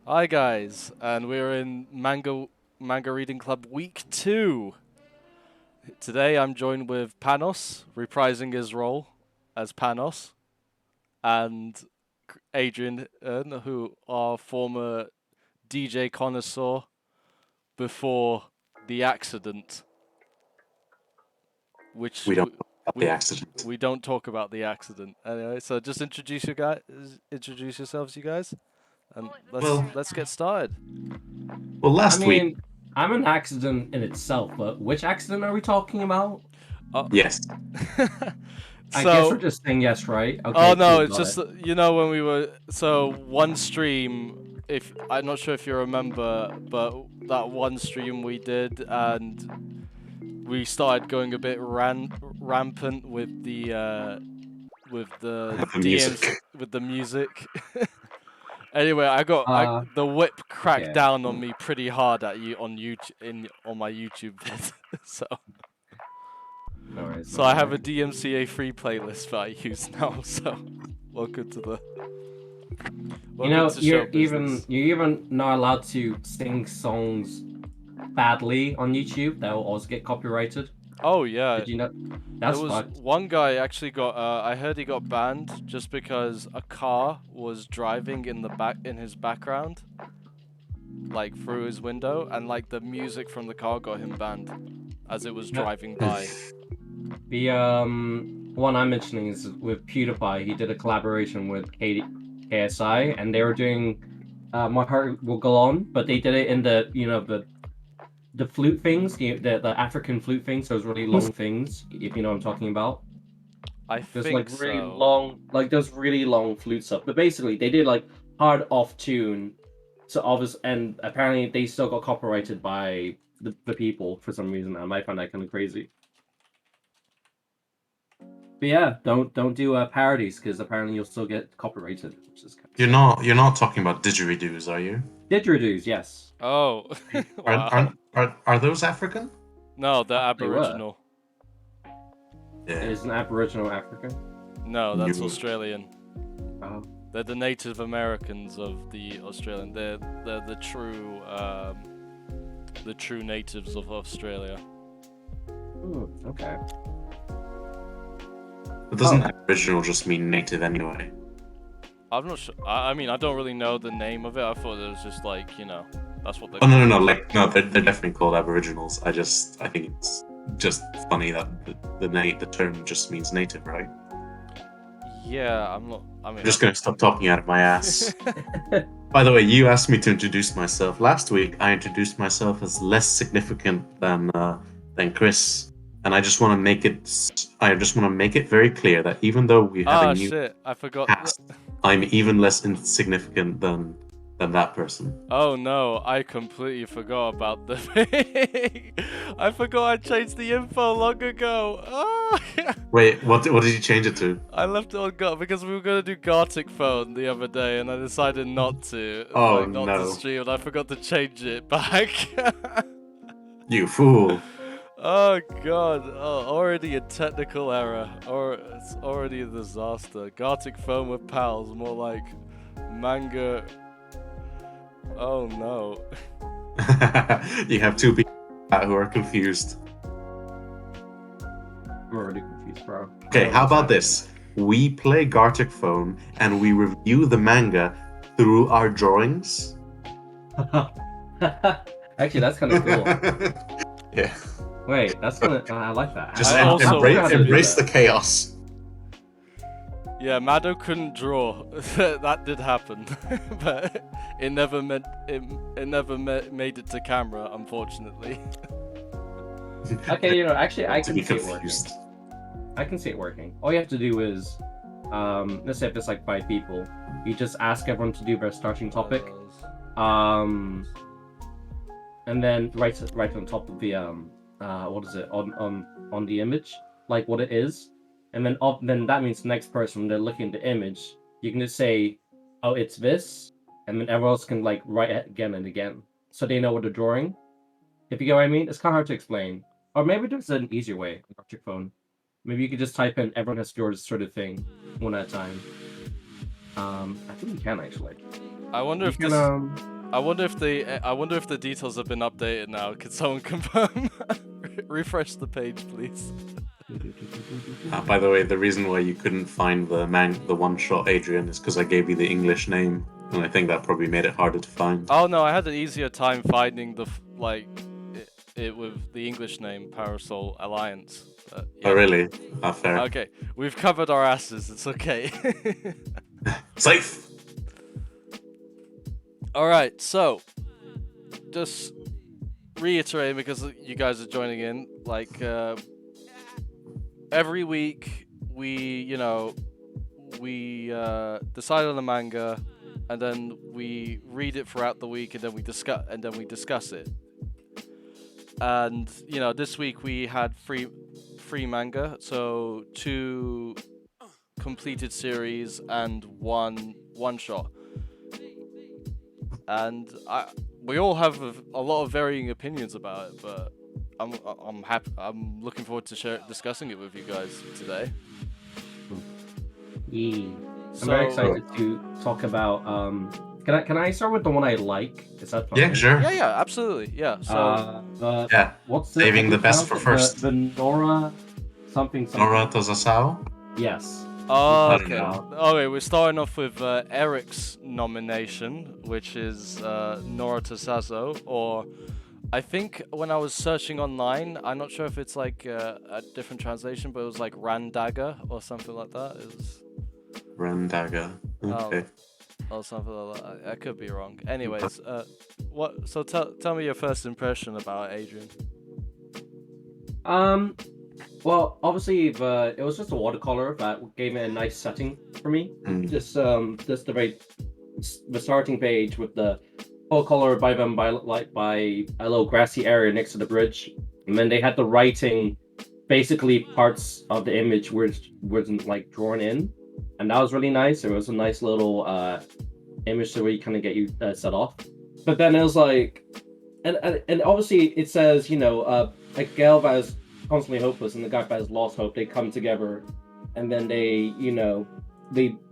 Hi guys, and we're in Manga Reading Club Week 2. Today I'm joined with Panos, reprising his role as Panos, and Adrian, who are former DJ connoisseur before the accident, which We don't talk about we the accident. we don't talk about the accident. Anyway, so just introduce yourselves, you guys, and let's get started. Well, I last week, mean, I'm an accident in itself, but which accident are we talking about? yes, I guess we're So, just saying yes, right? oh Okay, no, cool, it's got just it. that, when we were one stream. If I'm not sure if you remember, but that one stream we did, and we started going a bit rampant with the with the music. with the music. Anyway, the whip cracked Okay. down on me pretty hard at you on YouTube on my YouTube vid. so No worries. so I have a DMCA free playlist that I use now. So welcome to the You know, show you're business. even not allowed to sing songs badly on YouTube. That will also get copyrighted. Oh yeah, Did you know? there That's was fucked. one guy actually got. I heard he got banned just because a car was driving in his background, like through his window, and like the music from the car got him banned as it was Yeah. driving by. The one I'm mentioning is with PewDiePie. He did a collaboration with KSI, and they were doing My Heart Will Go On, but they did it in the flute things, the African flute things, those really long things, if you know what I'm talking about. I There's think like really so. long, like those really long flute stuff. But basically, they did like hard off tune, so obvious, and apparently they still got copyrighted by the people for some reason. I might find that kind of crazy. But yeah, don't do parodies because apparently you'll still get copyrighted, which is kind of You're not talking about didgeridoos, are you? didgeridoos, yes. Oh, wow. Are those African? No, they're They were. Aboriginal. Yeah. Is an Aboriginal African? No, that's You- Australian. Oh, They're the Native Americans of the Australian. They're the true natives of Australia. okay. But doesn't Aboriginal just mean native anyway? I'm not sure. I mean, I don't really know the name of it. I thought it was just like, that's what they're Oh no, called. like no, they're definitely called Aboriginals. I think it's just funny that the term just means native, right? Yeah, I'm not. I mean, I'm just gonna stop talking out of my ass. By the way, you asked me to introduce myself. Last week, I introduced myself as less significant than Chris, and I just want to make it very clear that even though we have a new shit! I forgot. cast, I'm even less insignificant than that person. Oh no, I completely forgot about the thing. I forgot I changed the info long ago. Oh. Wait, what did you change it to? I left it on because we were gonna do Gartic phone the other day, and I decided not to, Oh not to no, stream, and I forgot to change it back. you fool! Oh god, already a technical error, or it's already a disaster. Gartic phone with pals, more like manga. Oh no. You have two people who are confused. I'm already confused, bro. Okay, how about this? We play Gartic Phone and we review the manga through our drawings. Actually, that's kind of cool. Yeah. Wait, that's kind of. I like that. Just also embrace the chaos. Yeah, Mado couldn't draw. That did happen, but it never made it to camera, unfortunately. Okay, actually, I To can be see it working. confused. I can see it working. All you have to do is, let's say if it's like 5 people, you just ask everyone to do their starting topic, and then write on top of the what is it on the image, like what it is, and then that means the next person, when they're looking at the image, you can just say, oh, it's this, and then everyone else can like write it again and again, so they know what they're drawing. If you get what I mean, it's kind of hard to explain. Or maybe there's an easier way on your phone. Maybe you could just type in everyone has to draw this sort of thing one at a time. I think you can actually. I wonder You if can, this. I wonder if the details have been updated now. Could someone confirm? Refresh the page, please. By the way, the reason why you couldn't find the one-shot Adrian is because I gave you the English name, and I think that probably made it harder to find. Oh no, I had an easier time finding it with the English name Parasol Alliance. Oh, really? Fair. Okay, we've covered our asses. It's okay. Safe! Alright, so, just reiterating because you guys are joining in, like, every week we decide on the manga, and then we read it throughout the week, and then we discuss it. And, this week we had free manga, so 2 completed series and one shot. And we all have a lot of varying opinions about it, but I'm happy. I'm looking forward to discussing it with you guys today. Yeah. I'm very excited to talk about. Can I start with the one I like? Is that fine? Yeah, sure. Yeah, absolutely. Yeah. So. What's saving the best for first. The Nora something. Nora to Zassou? Yes. Oh, okay. Okay, we're starting off with Eric's nomination, which is Nora to Zassou, or I think when I was searching online, I'm not sure if it's like a different translation, but it was like Randaga or something like that. It was Randaga. Okay. Or something like that. I could be wrong. Anyways, what? So tell me your first impression about Adrian. Well, obviously, it was just a watercolor that gave it a nice setting for me. Just the starting page with the full color by a little grassy area next to the bridge, and then they had the writing, basically parts of the image wasn't like drawn in, and that was really nice. It was a nice little image to really kind of get you set off. But then it was like, and obviously it says a girl that is constantly hopeless and the guy that has lost hope, they come together, and then they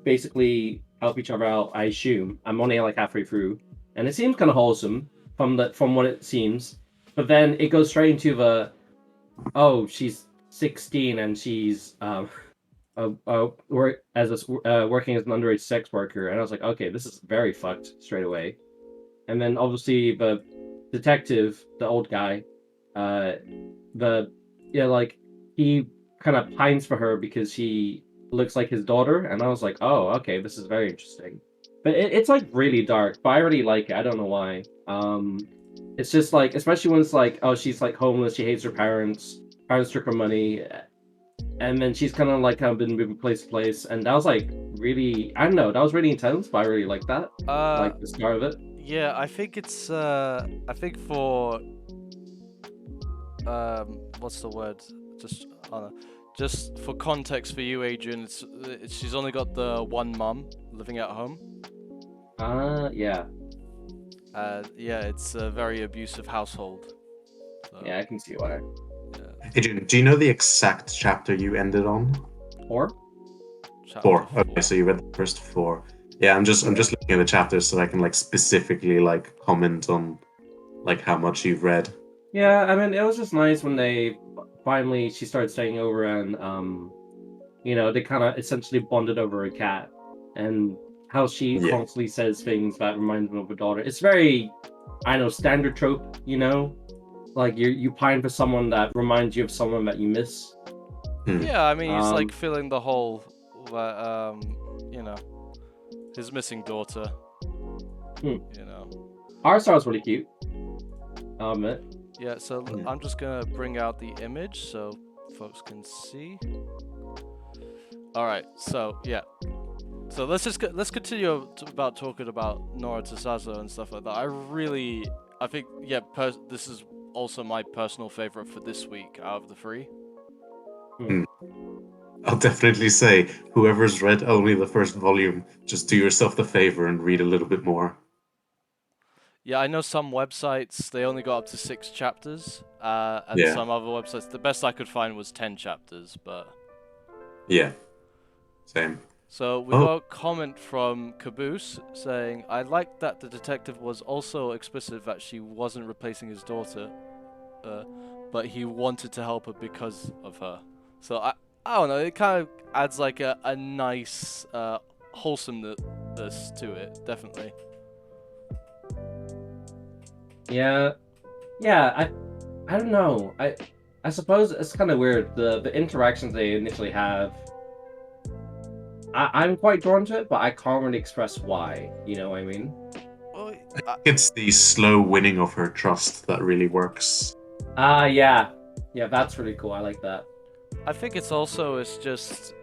basically help each other out. I assume I'm only like halfway through, and it seems kind of wholesome from what it seems. But then it goes straight into she's 16 and she's working as an underage sex worker, and I was like, okay, this is very fucked straight away. And then obviously the detective, the old guy, he kind of pines for her because she looks like his daughter, and I was like, oh, okay, this is very interesting. But it's like really dark, but I really like it. I don't know why. It's just like, especially when it's like, oh, she's like homeless, she hates her parents took her money, and then she's kind of been moving place to place, and that was like really, I don't know, that was really intense, but I really like that. Like the start of it. Yeah, I think it's I think for what's the word? Just for context for you, Adrian, she's only got the one mum living at home. Yeah. Yeah, it's a very abusive household. So, yeah, I can see why. Yeah. Adrian, do you know the exact chapter you ended on? 4? Chapter 4. Okay, so you read the first 4. Yeah, I'm just looking at the chapters so I can specifically comment on how much you've read. Yeah, I mean, it was just nice when she started staying over, and they kind of essentially bonded over a cat, and how she constantly says things that remind them of her daughter. It's very, standard trope, like you pine for someone that reminds you of someone that you miss. Yeah, I mean, he's feeling the whole, his missing daughter. Our star was really cute. I'll admit. Yeah, so I'm just gonna bring out the image so folks can see. All right, so yeah, so let's continue about talking about Nora to Zassou and stuff like that. I think this is also my personal favorite for this week out of the 3. I'll definitely say, whoever's read only the first volume, just do yourself the favor and read a little bit more. Yeah, I know some websites, they only got up to 6 chapters, and some other websites, the best I could find was 10 chapters, but... Yeah, same. So we got a comment from Caboose saying, I liked that the detective was also explicit that she wasn't replacing his daughter, but he wanted to help her because of her. So I don't know, it kind of adds like a nice wholesomeness to it, definitely. Yeah, I don't know. I suppose it's kind of weird. The interactions they initially have, I'm quite drawn to it, but I can't really express why. You know what I mean? Well, It's the slow winning of her trust that really works. Yeah, that's really cool. I like that. I think it's just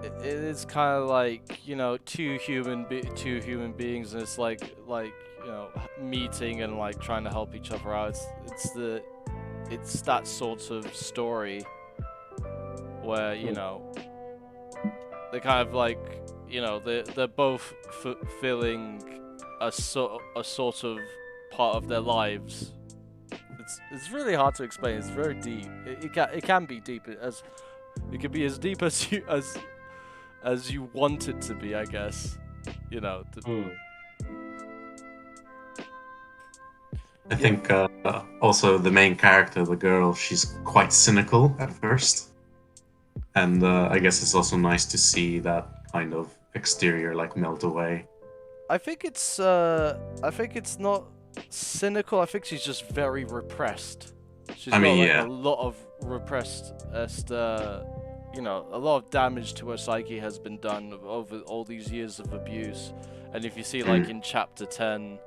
it is kind of like, you know, two human beings, and it's like you know, meeting and like trying to help each other out. It's that sort of story where, you know, they kind of like, you know, they're both fulfilling a sort of part of their lives. It's really hard to explain. It's very deep. It can be deep, it can be as deep as you want it to be, I guess. You know. I think also the main character, the girl, she's quite cynical at first. And I guess it's also nice to see that kind of exterior like melt away. I think it's not cynical. I think she's just very repressed. She's I got mean, like a yeah. lot of repressed, you know, a lot of damage to her psyche has been done over all these years of abuse. And if you see like in chapter 10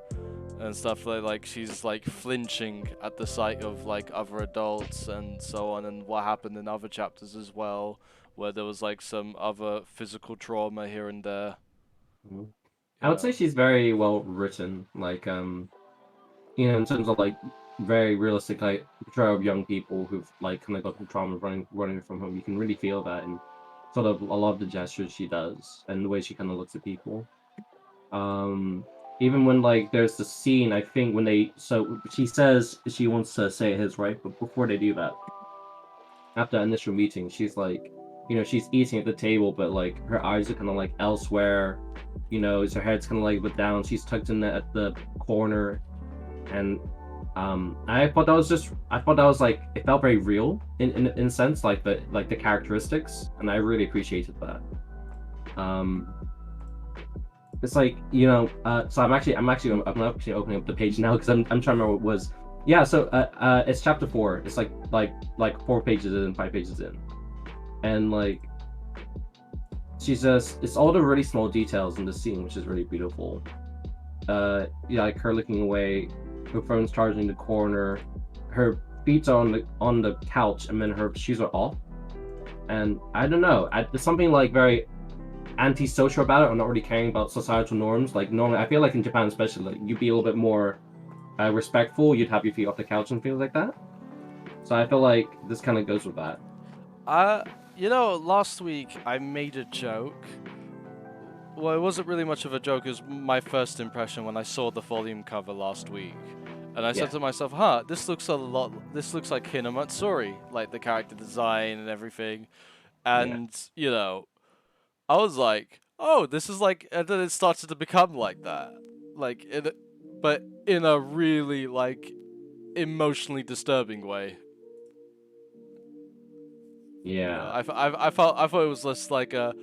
and stuff, like she's like flinching at the sight of like other adults and so on, and what happened in other chapters as well, where there was like some other physical trauma here and there. I would say she's very well written. Like, you know, in terms of like very realistic like portrayal of young people who've like kind of got through trauma running from home. You can really feel that in sort of a lot of the gestures she does and the way she kind of looks at people. Even when like there's the scene, I think when she says she wants to say it his right, but before they do that, after that initial meeting, she's like, you know, she's eating at the table, but like her eyes are kind of like elsewhere. You know, her head's kind of like but down. She's tucked in at the corner, and I thought that was like it felt very real in a sense, like the characteristics, and I really appreciated that. It's like, you know, so I'm actually opening up the page now because I'm trying to remember what it was. Yeah, so it's chapter 4. It's like 4 pages in, 5 pages in, and like she's just it's all the really small details in the scene, which is really beautiful. Yeah, like her looking away, her phone's charging in the corner, her feet are on the couch, and then her shoes are off. And I don't know, there's something like very antisocial about it. I'm not really caring about societal norms. Like normally, I feel like in Japan especially, like you'd be a little bit more respectful. You'd have your feet off the couch and things like that. So I feel like this kind of goes with that. You know, last week I made a joke. Well, it wasn't really much of a joke. It was my first impression when I saw the volume cover last week. And I said to myself, this looks like Hinamatsuri, like the character design and everything. And, you know, I was like, oh, this is like, and then it started to become like that. Like, but in a really, like, emotionally disturbing way. Yeah. You know, I thought it was just like a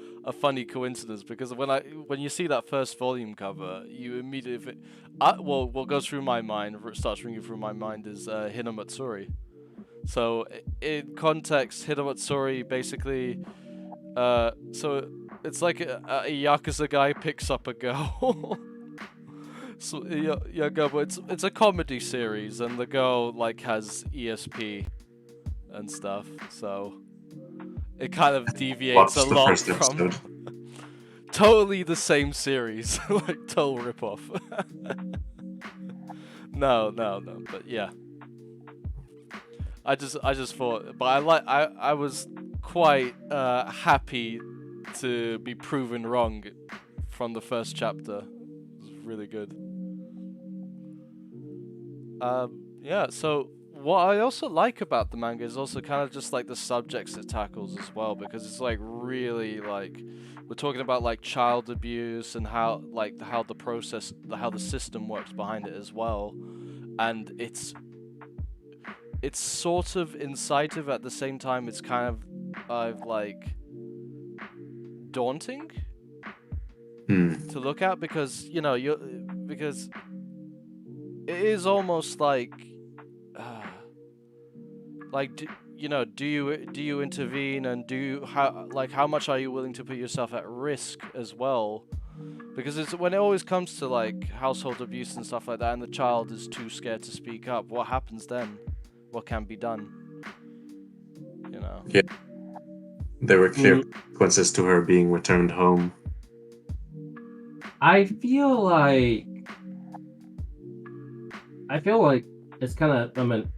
funny coincidence, because when you see that first volume cover, you immediately what goes through my mind, starts ringing through my mind, is Hinamatsuri. So in context, Hinamatsuri basically, so it's like a yakuza guy picks up a girl. So yeah, but it's a comedy series, and the girl like has ESP and stuff, so it kind of deviates a Watch the lot first from episode. totally the same series, like total ripoff. No, but yeah. I just thought, but I was quite happy to be proven wrong from the first chapter. It was really good. Yeah, so what I also like about the manga is also kind of just like the subjects it tackles as well, because it's like really like we're talking about like child abuse and how the system works behind it as well, and it's sort of incisive at the same time. It's kind of like daunting to look at, because because it is almost like do you intervene, and how much are you willing to put yourself at risk as well? Because it's when it always comes to like household abuse and stuff like that, and the child is too scared to speak up, what happens then? What can be done? Yeah. There were clear consequences to her being returned home. I feel like it's kind of. I mean,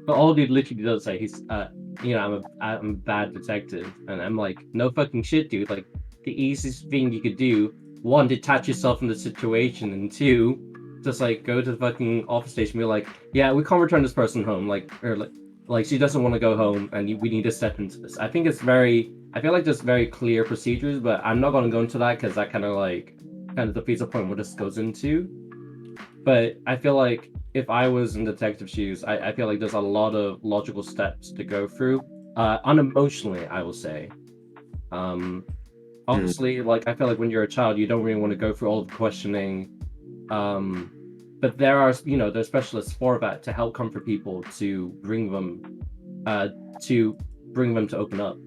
but all dude literally does say he's I'm a bad detective, and I'm like, no fucking shit, dude. Like, the easiest thing you could do, one, detach yourself from the situation, and two, just like go to the fucking office station and be like, yeah, we can't return this person home, like she doesn't want to go home, and we need to step into this. I feel like there's very clear procedures, but I'm not going to go into that because that kind of defeats the point what this goes into. But I feel like if I was in detective shoes, I feel like there's a lot of logical steps to go through, unemotionally, I will say. Obviously, like, I feel like when you're a child, you don't really want to go through all of the questioning. But there's specialists for that to help comfort people, to bring them to open up.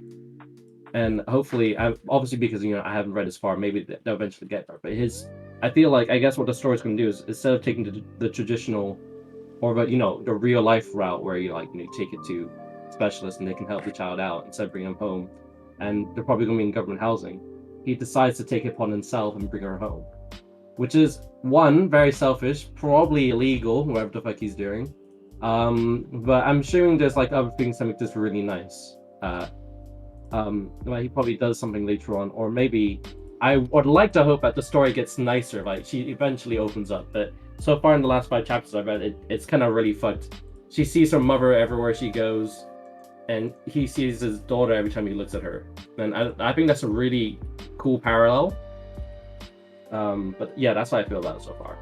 And hopefully, obviously, because I haven't read as far, maybe they'll eventually get there. But I feel like, I guess what the story's going to do is, instead of taking the traditional, or the real life route where you take it to specialists and they can help the child out instead of bringing them home, and they're probably going to be in government housing, he decides to take it upon himself and bring her home, which is, one, very selfish, probably illegal, whatever the fuck he's doing. But I'm assuming there's like other things that make this really nice. He probably does something later on, or maybe I would like to hope that the story gets nicer, like she eventually opens up. But so far in the last 5 chapters I've read, it's kind of really fucked. She sees her mother everywhere she goes, and he sees his daughter every time he looks at her. And I think that's a really cool parallel. But yeah, that's how I feel about it so far.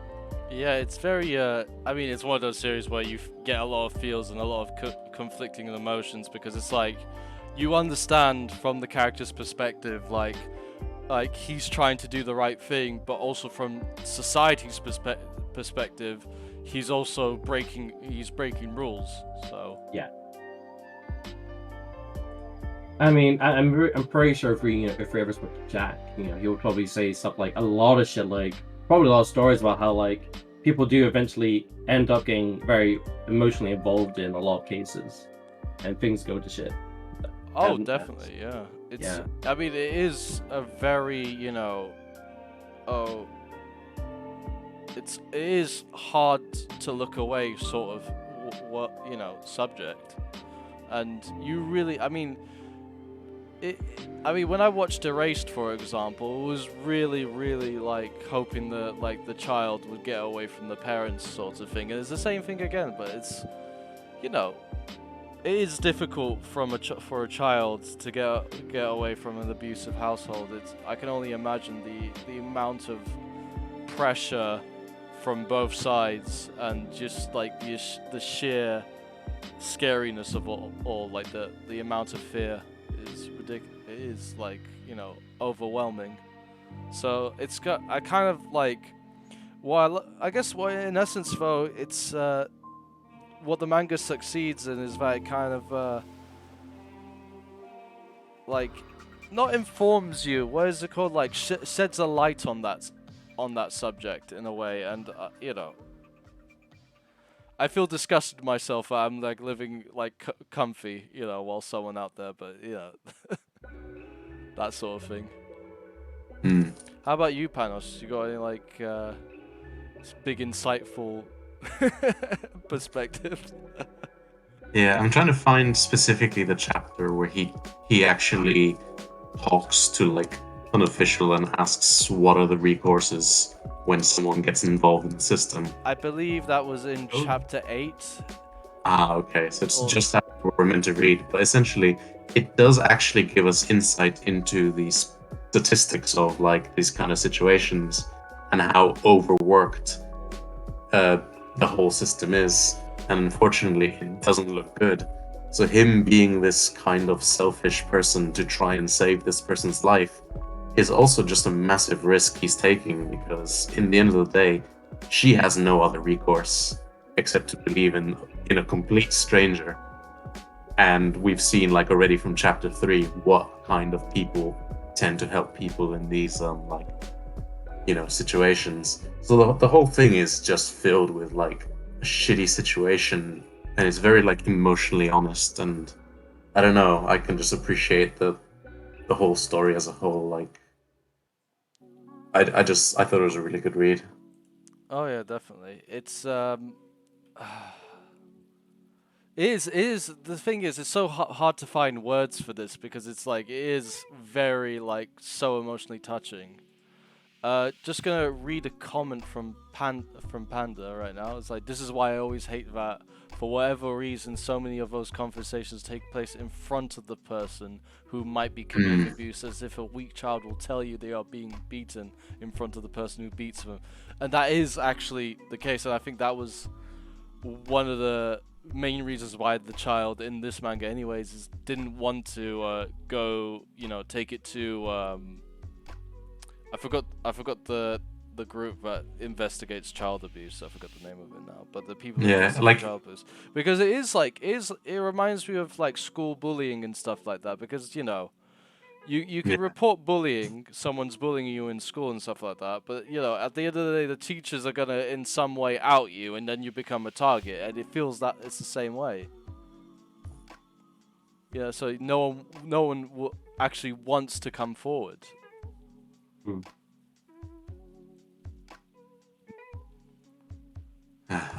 Yeah, it's very it's one of those series where you get a lot of feels and a lot of conflicting emotions, because it's like you understand from the character's perspective, like he's trying to do the right thing, but also from society's perspective, he's also breaking rules. So yeah. I mean, I'm pretty sure if we ever spoke to Jack, he would probably say stuff like a lot of shit, like probably a lot of stories about how like people do eventually end up getting very emotionally involved in a lot of cases, and things go to shit. Oh, definitely, yeah. I mean, it is a very, it is hard to look away, sort of, subject. And you really, when I watched Erased, for example, it was really, really like hoping that like the child would get away from the parents, sort of thing. And it's the same thing again, but it's, it is difficult for a child to get away from an abusive household. I can only imagine the amount of pressure from both sides, and just like the sheer scariness of all like the amount of fear is ridiculous. It is like overwhelming. So I kind of like, I guess what in essence though, it's what the manga succeeds in is that it kind of like not informs you. What is it called? Like sheds a light on that subject in a way, and I feel disgusted myself. I'm like living like comfy, while someone out there, but that sort of thing. How about you, Panos? You got any like big insightful perspective? Yeah, I'm trying to find specifically the chapter where he actually talks to like an official and asks what are the recourses when someone gets involved in the system. I believe that was in chapter 8, Ah, okay. So it's Or- just how we're meant to read, but essentially, it does actually give us insight into these statistics of like these kind of situations and how overworked uh, the whole system is. And unfortunately, it doesn't look good. So him being this kind of selfish person to try and save this person's life is also just a massive risk he's taking, because in the end of the day, she has no other recourse except to believe in a complete stranger. And we've seen, like, already from chapter 3, what kind of people tend to help people in these situations. So the whole thing is just filled with like a shitty situation, and it's very like emotionally honest. And I don't know, I can just appreciate the whole story as a whole. Like, I thought it was a really good read. Oh yeah, definitely. It's it is the thing is it's so hard to find words for this because it's like it is very like so emotionally touching. Just gonna read a comment from Panda right now. It's like, this is why I always hate that. For whatever reason, so many of those conversations take place in front of the person who might be committing abuse, as if a weak child will tell you they are being beaten in front of the person who beats them. And that is actually the case, and I think that was one of the main reasons why the child in this manga anyways didn't want to go, take it to I forgot the group that investigates child abuse. I forgot the name of it now, but the people who Yeah, investigate like, child abuse, because it reminds me of like school bullying and stuff like that, because you can yeah, report bullying, someone's bullying you in school and stuff like that, but at the end of the day the teachers are gonna in some way out you, and then you become a target, and it feels that it's the same way. Yeah, so no one actually wants to come forward. Hmm.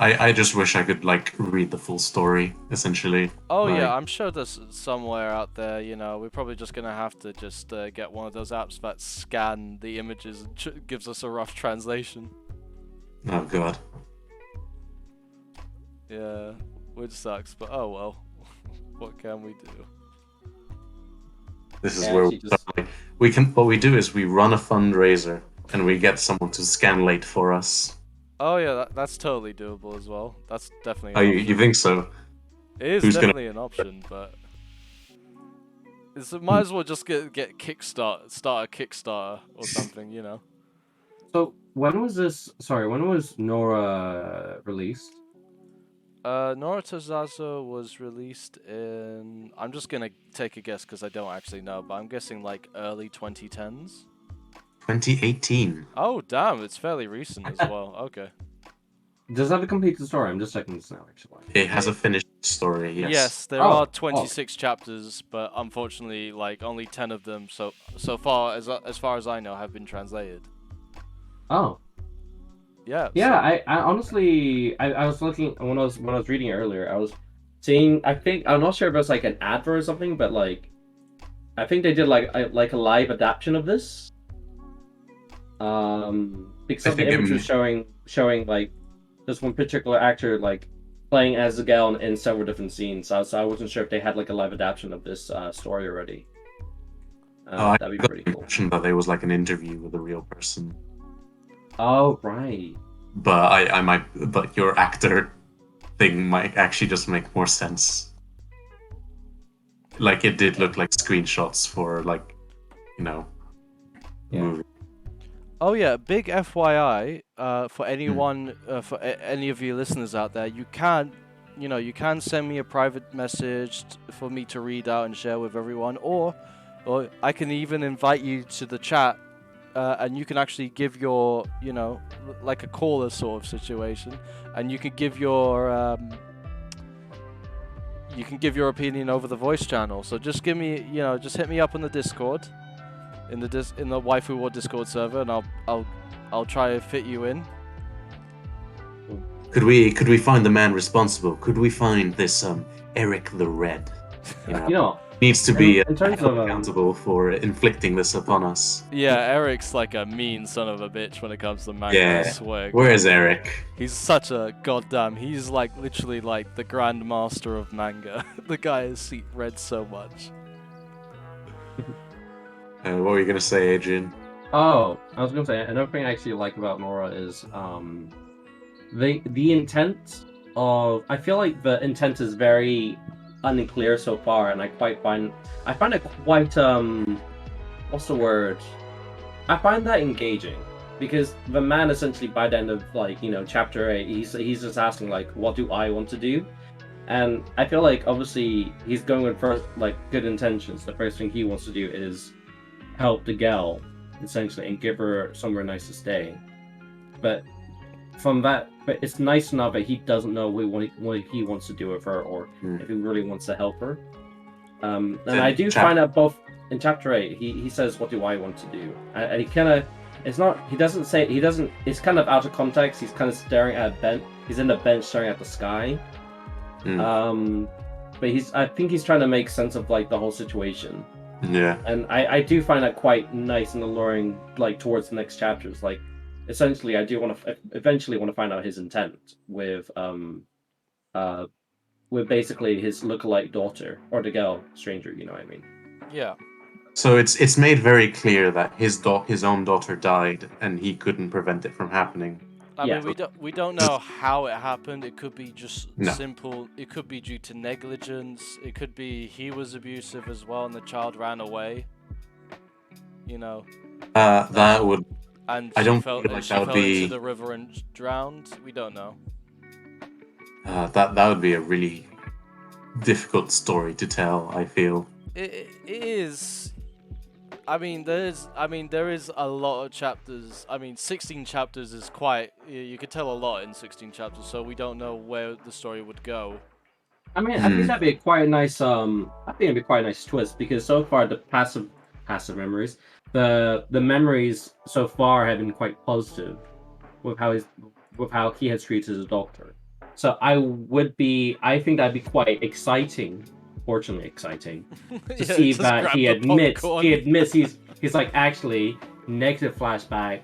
I just wish I could like read the full story. Essentially, Oh yeah, like, I'm sure there's somewhere out there. We're probably just gonna have to just get one of those apps that scan the images and gives us a rough translation. oh god, Yeah, which sucks, but oh well. What can we do? this I is where actually just we can. What we do is we run a fundraiser and we get someone to scan late for us. Oh yeah, that's totally doable as well. That's definitely Oh, an you option. think so? It is Who's gonna? definitely an option, but might as well just get start a Kickstarter or something. so when was this? Sorry, when was Nora released? Naruto Zazo was released in. I'm just gonna take a guess because I don't actually know, but I'm guessing like early 2010s. 2018. Oh damn, it's fairly recent as well. Okay. Does that have a complete story? I'm just checking this now, actually. It has a finished story. Yes. Yes, there are Oh, 26 chapters, but unfortunately, like only 10 of them so far as far as I know have been translated. oh, Yeah. yeah. So I honestly, I was looking when I was reading it earlier. I was seeing. I think I'm not sure if it was like an advert or something, but like I think they did like a live adaptation of this. Because I of the think image was showing like this one particular actor like playing as a gal in several different scenes. So I wasn't sure if they had like a live adaptation of this story already. I That'd be got pretty the cool. impression that there was like an interview with a real person, Oh right. but I might, but your actor thing might actually just make more sense. Like, it did look like screenshots for like, you know, Yeah. movie. oh yeah, big FYI, for Hmm. anyone, for any of you listeners out there, you can send me a private message for me to read out and share with everyone, or I can even invite you to the chat, and you can actually give your, like a caller sort of situation, and you can give your opinion over the voice channel. So just give me, just hit me up on the Discord. In the Waifu War Discord server, and I'll try to fit you in. Could we find the man responsible? Could we find this Eric the Red? You know, needs to be in terms held of accountable for inflicting this upon us. Yeah, Eric's like a mean son of a bitch when it comes to manga, I Yeah. swear. Where is Eric? He's such a goddamn. He's like literally like the grandmaster of manga. The guy has read so much. What were you gonna say, Adrian? Oh, I was gonna say another thing I actually like about Nora is the intent of, I feel like the intent is very unclear so far, and I find it quite what's the word? I find that engaging because the man essentially by the end of chapter 8, he's just asking like, what do I want to do? And I feel like obviously he's going with first good intentions. The first thing he wants to do is help the gal essentially and give her somewhere nice to stay. But it's nice enough that he doesn't know what he wants to do with her, or if he really wants to help her. And I do find out both in chapter 8, he says, "What do I want to do?" And he kind of, it's kind of out of context. He's kind of staring at a bench. He's in the bench staring at the sky. But I think he's trying to make sense of the whole situation. Yeah. And I do find that quite nice and alluring, towards the next chapters. Essentially, I do eventually want to find out his intent with basically his lookalike daughter, or the girl stranger. You know what I mean? Yeah. So it's made very clear that his own daughter died, and he couldn't prevent it from happening. I mean, we don't know how it happened. It could be just simple. It could be due to negligence. It could be he was abusive as well, and the child ran away. You know. That would. And I she don't fell, feel like she that would fell be. into the river and drowned. We don't know. That would be a really difficult story to tell, I feel. It is. I mean, there is a lot of chapters. I mean, 16 chapters is quite. You could tell a lot in 16 chapters, so we don't know where the story would go. I mean, I think that'd be quite a nice. I think it'd be quite a nice twist, because so far the passive memories, the memories so far have been quite positive with how he has treated his doctor. So I think that'd be quite exciting. Fortunately exciting to see that he admits he's like, actually, negative flashback,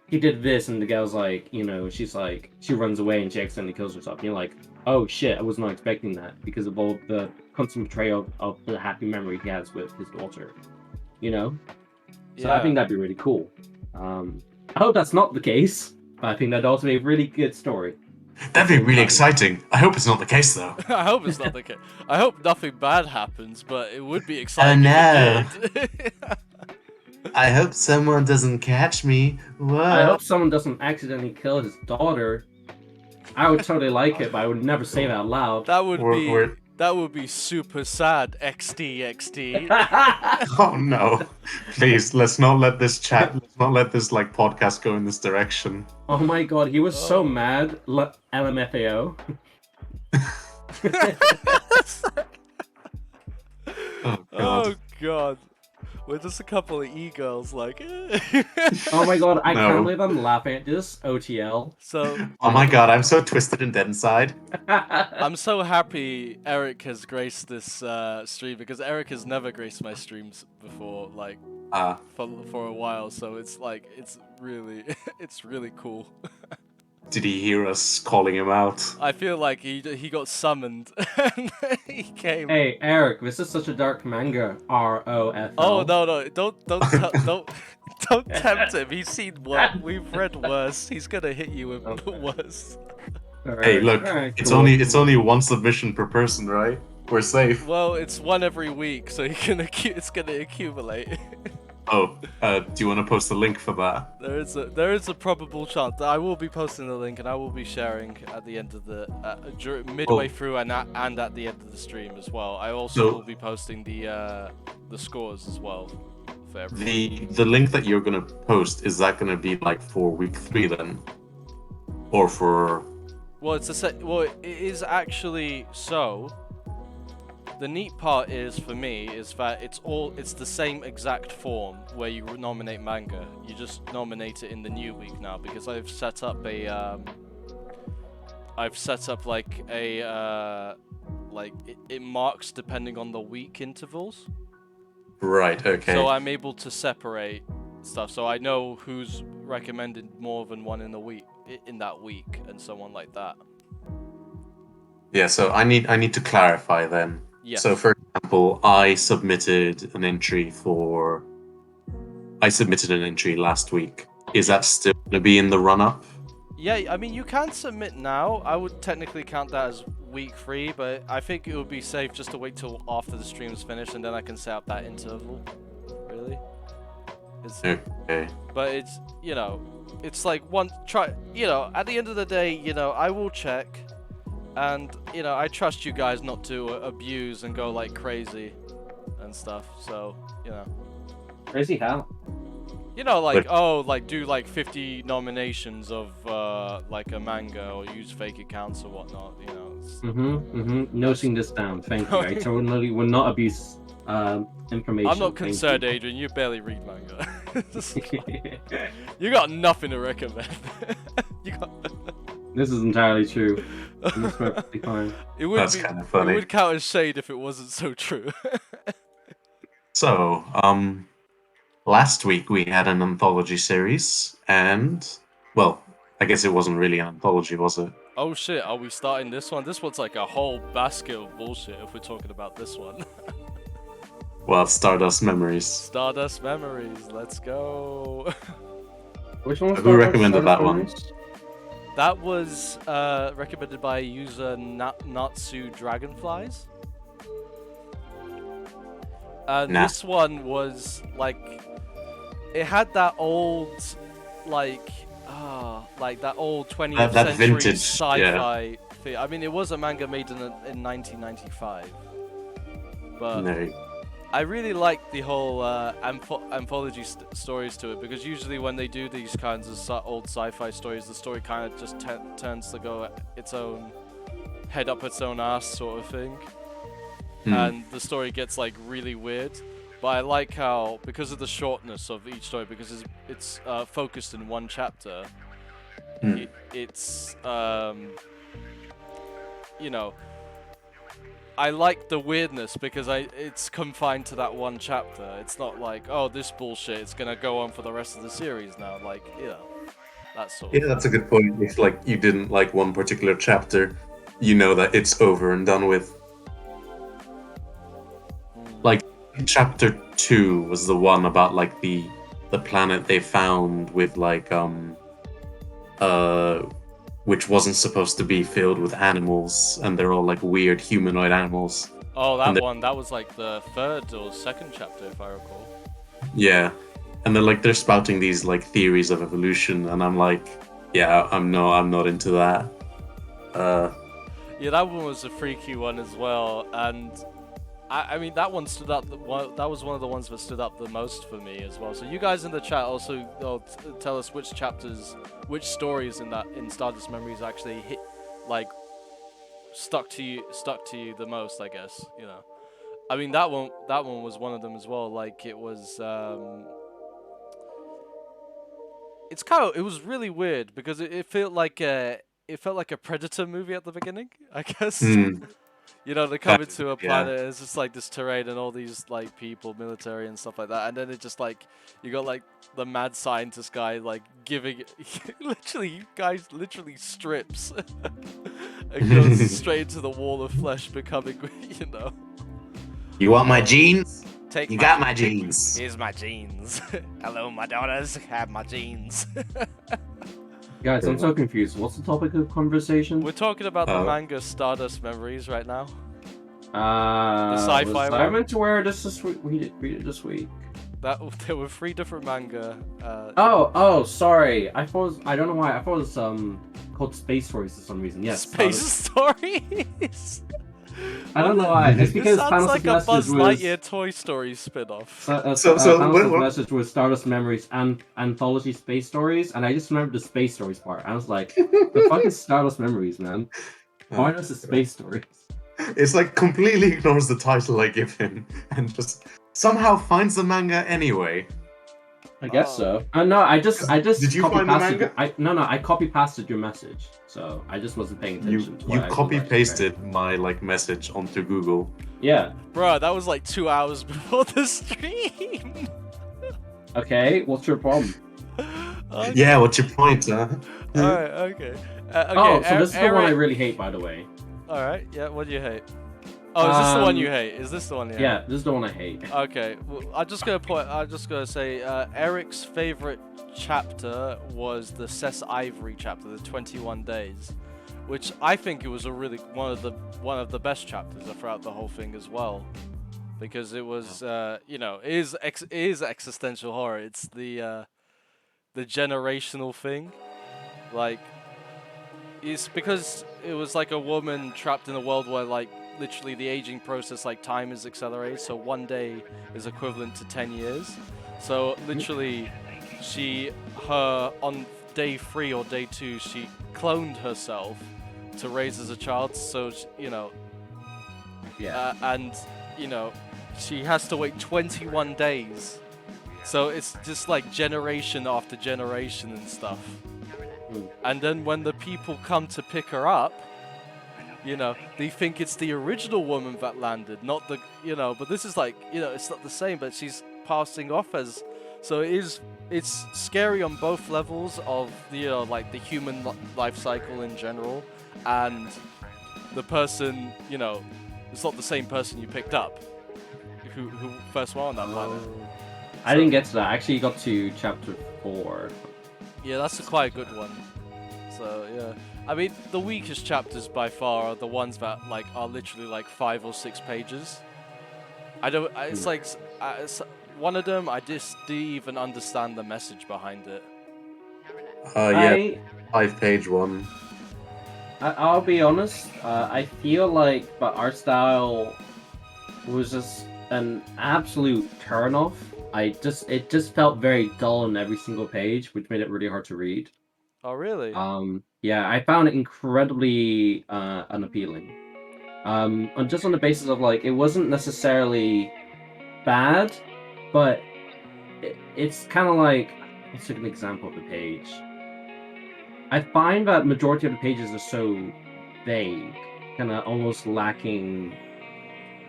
he did this, and the girl's like, she runs away and she accidentally kills herself, and you're like, oh shit, I was not expecting that, because of all the constant betrayal of the happy memory he has with his daughter, so I think that'd be really cool. I hope that's not the case, but I think that'd also be a really good story. That'd be really exciting. I hope it's not the case, though. I hope it's not the case. I hope nothing bad happens, but it would be exciting. Oh no! If it did. I hope someone doesn't catch me. Whoa. I hope someone doesn't accidentally kill his daughter. I would totally like it, but I would never say that out loud. That would be super sad. XD. Oh no! Please, let's not let this podcast go in this direction. Oh my god, he was so mad. LMFAO. Oh god. We're just a couple of e-girls, like. Oh my god, I can't believe I'm laughing at this. OTL. So. Oh my god, I'm so twisted and dead inside. I'm so happy Eric has graced this stream, because Eric has never graced my streams before, for a while. So it's really cool. Did he hear us calling him out? I feel like he got summoned and he came. Hey Eric, this is such a dark manga. ROFL. Oh no! Don't tempt him. He's seen what we've read worse. He's gonna hit you with worse. Hey, look, it's only one submission per person, right? We're safe. Well, it's one every week, so it's gonna accumulate. Oh, do you want to post a link for that? There is a probable chance. I will be posting the link, and I will be sharing at the end of the midway through and at the end of the stream as well. I also will be posting the scores as well for everyone. The link that you're gonna post, is that gonna be for week 3 then, or for? Well, it is actually so. The neat part is, for me, is that it's the same exact form where you nominate manga. You just nominate it in the new week now, because I've set up a like it marks depending on the week intervals. Right. Okay. So I'm able to separate stuff. So I know who's recommended more than one in that week, and so on like that. Yeah. So I need to clarify then. Yes. So for example, I submitted an entry last week. Is that still going to be in the run-up? Yeah, I mean, you can submit now. I would technically count that as week 3, but I think it would be safe just to wait till after the stream's finished, and then I can set up that interval. Really? Okay. But it's, it's like at the end of the day, I will check, and, I trust you guys not to abuse and go like crazy and stuff, so, Crazy how? do like 50 nominations of like a manga or use fake accounts or whatnot, Noting this down, thank you. I totally will not abuse information. I'm not concerned, Adrian, you barely read manga. You got nothing to recommend. This is entirely true. That's perfectly fine. That's kind of funny. It would count as shade if it wasn't so true. So, last week we had an anthology series, and, well, I guess it wasn't really an anthology, was it? Oh shit, are we starting this one? This one's like a whole basket of bullshit if we're talking about this one. Well, Stardust Memories. Stardust Memories, let's go. Which one was Who recommended that one? That was recommended by user Natsu Dragonflies. This one was like, it had that old, like that old 20th that century vintage sci-fi thing. I mean, it was a manga made in 1995, but No. I really like the whole anthology stories to it, because usually when they do these kinds of old sci-fi stories, the story kind of just turns to go its own head up its own ass sort of thing. And the story gets like really weird, but I like how, because of the shortness of each story, because it's focused in one chapter, it's I like the weirdness because it's confined to that one chapter. It's not like, oh, this bullshit, it's gonna go on for the rest of the series now, like, that sort of Yeah, that's a good point. If like you didn't like one particular chapter, you know that it's over and done with. Like chapter 2 was the one about like the planet they found with like which wasn't supposed to be filled with animals, and they're all like weird humanoid animals. Oh, that one, that was like the 3rd or 2nd chapter, if I recall. Yeah, and they're spouting these like theories of evolution, and I'm like, yeah, I'm not into that. Yeah, that one was a freaky one as well, and I mean, that one stood up. That was one of the ones that stood up the most for me as well. So you guys in the chat also tell us which stories in Stardust Memories actually stuck to you the most, I guess. I mean, that one was one of them as well. Like, it was it was really weird because it felt like a Predator movie at the beginning, I guess. They come into a planet, and it's just like this terrain and all these like people, military and stuff like that, and then it just like, you got like the mad scientist guy like giving literally strips and goes straight into the wall of flesh, becoming, You want my jeans? You got my jeans. Here's my jeans. Hello, my daughters. Have my jeans. Guys, I'm so confused. What's the topic of conversation? We're talking about the manga Stardust Memories right now. The sci-fi one. I meant to wear this week. Read it this week. There were 3 different manga. Sorry. I don't know why. I thought it was called Space Stories for some reason. Yes. Space Stories. I don't know why. It's because sounds Panos' like a message Buzz was Lightyear Toy Story spin-off. Panos' message was Stardust Memories and Anthology Space Stories, and I just remembered the Space Stories part. I was like, the fuck is Stardust Memories, man? Why not the Space Stories? It's like completely ignores the title I give him and just somehow finds the manga anyway. I guess Oh. so. No, I just Did you copy find the pasted. manga? I copy pasted your message, so I just wasn't paying attention to what You I was copy actually saying. pasted my like message onto Google. Yeah. Bro, that was like 2 hours before the stream. Okay. What's your problem? Okay. Yeah, what's your point, huh? Alright, okay. Okay, Oh, so this is the one I Eric. really hate, by the way. Alright, yeah, what do you hate? Oh, is this the one you hate? Is this the one you hate? Yeah, this is the one I hate. Okay, well, I'm just gonna say, Eric's favorite chapter was the Cess Ivory chapter, the 21 days, which I think it was a really one of the best chapters throughout the whole thing as well, because it was, you know, it is existential horror. It's the generational thing, like, it's because it was like a woman trapped in a world where like literally the aging process, like time is accelerated, so one day is equivalent to 10 years. So literally her on day 3 or day 2 she cloned herself to raise as a child, so you know, and you know, she has to wait 21 days, so it's just like generation after generation and stuff. And then when the people come to pick her up, you know, they think it's the original woman that landed, not the, you know, but this is like, you know, it's not the same, but she's passing off as, so it's scary on both levels of, you know, like the human life cycle in general, and the person, you know, it's not the same person you picked up, who first went on that planet. I didn't get to that. I actually got to chapter 4. Yeah, that's quite a good one. So yeah, I mean the weakest chapters by far are the ones that like are literally like 5 or 6 pages. It's like one of them I just didn't even understand the message behind it. Yeah, 5-page one. I'll be honest. I feel like the art style was just an absolute turn off. It just felt very dull on every single page, which made it really hard to read. Oh really? Yeah, I found it incredibly unappealing. Just on the basis of like it wasn't necessarily bad, but it's kind of like, let's take an example of the page. I find that majority of the pages are so vague, kind of almost lacking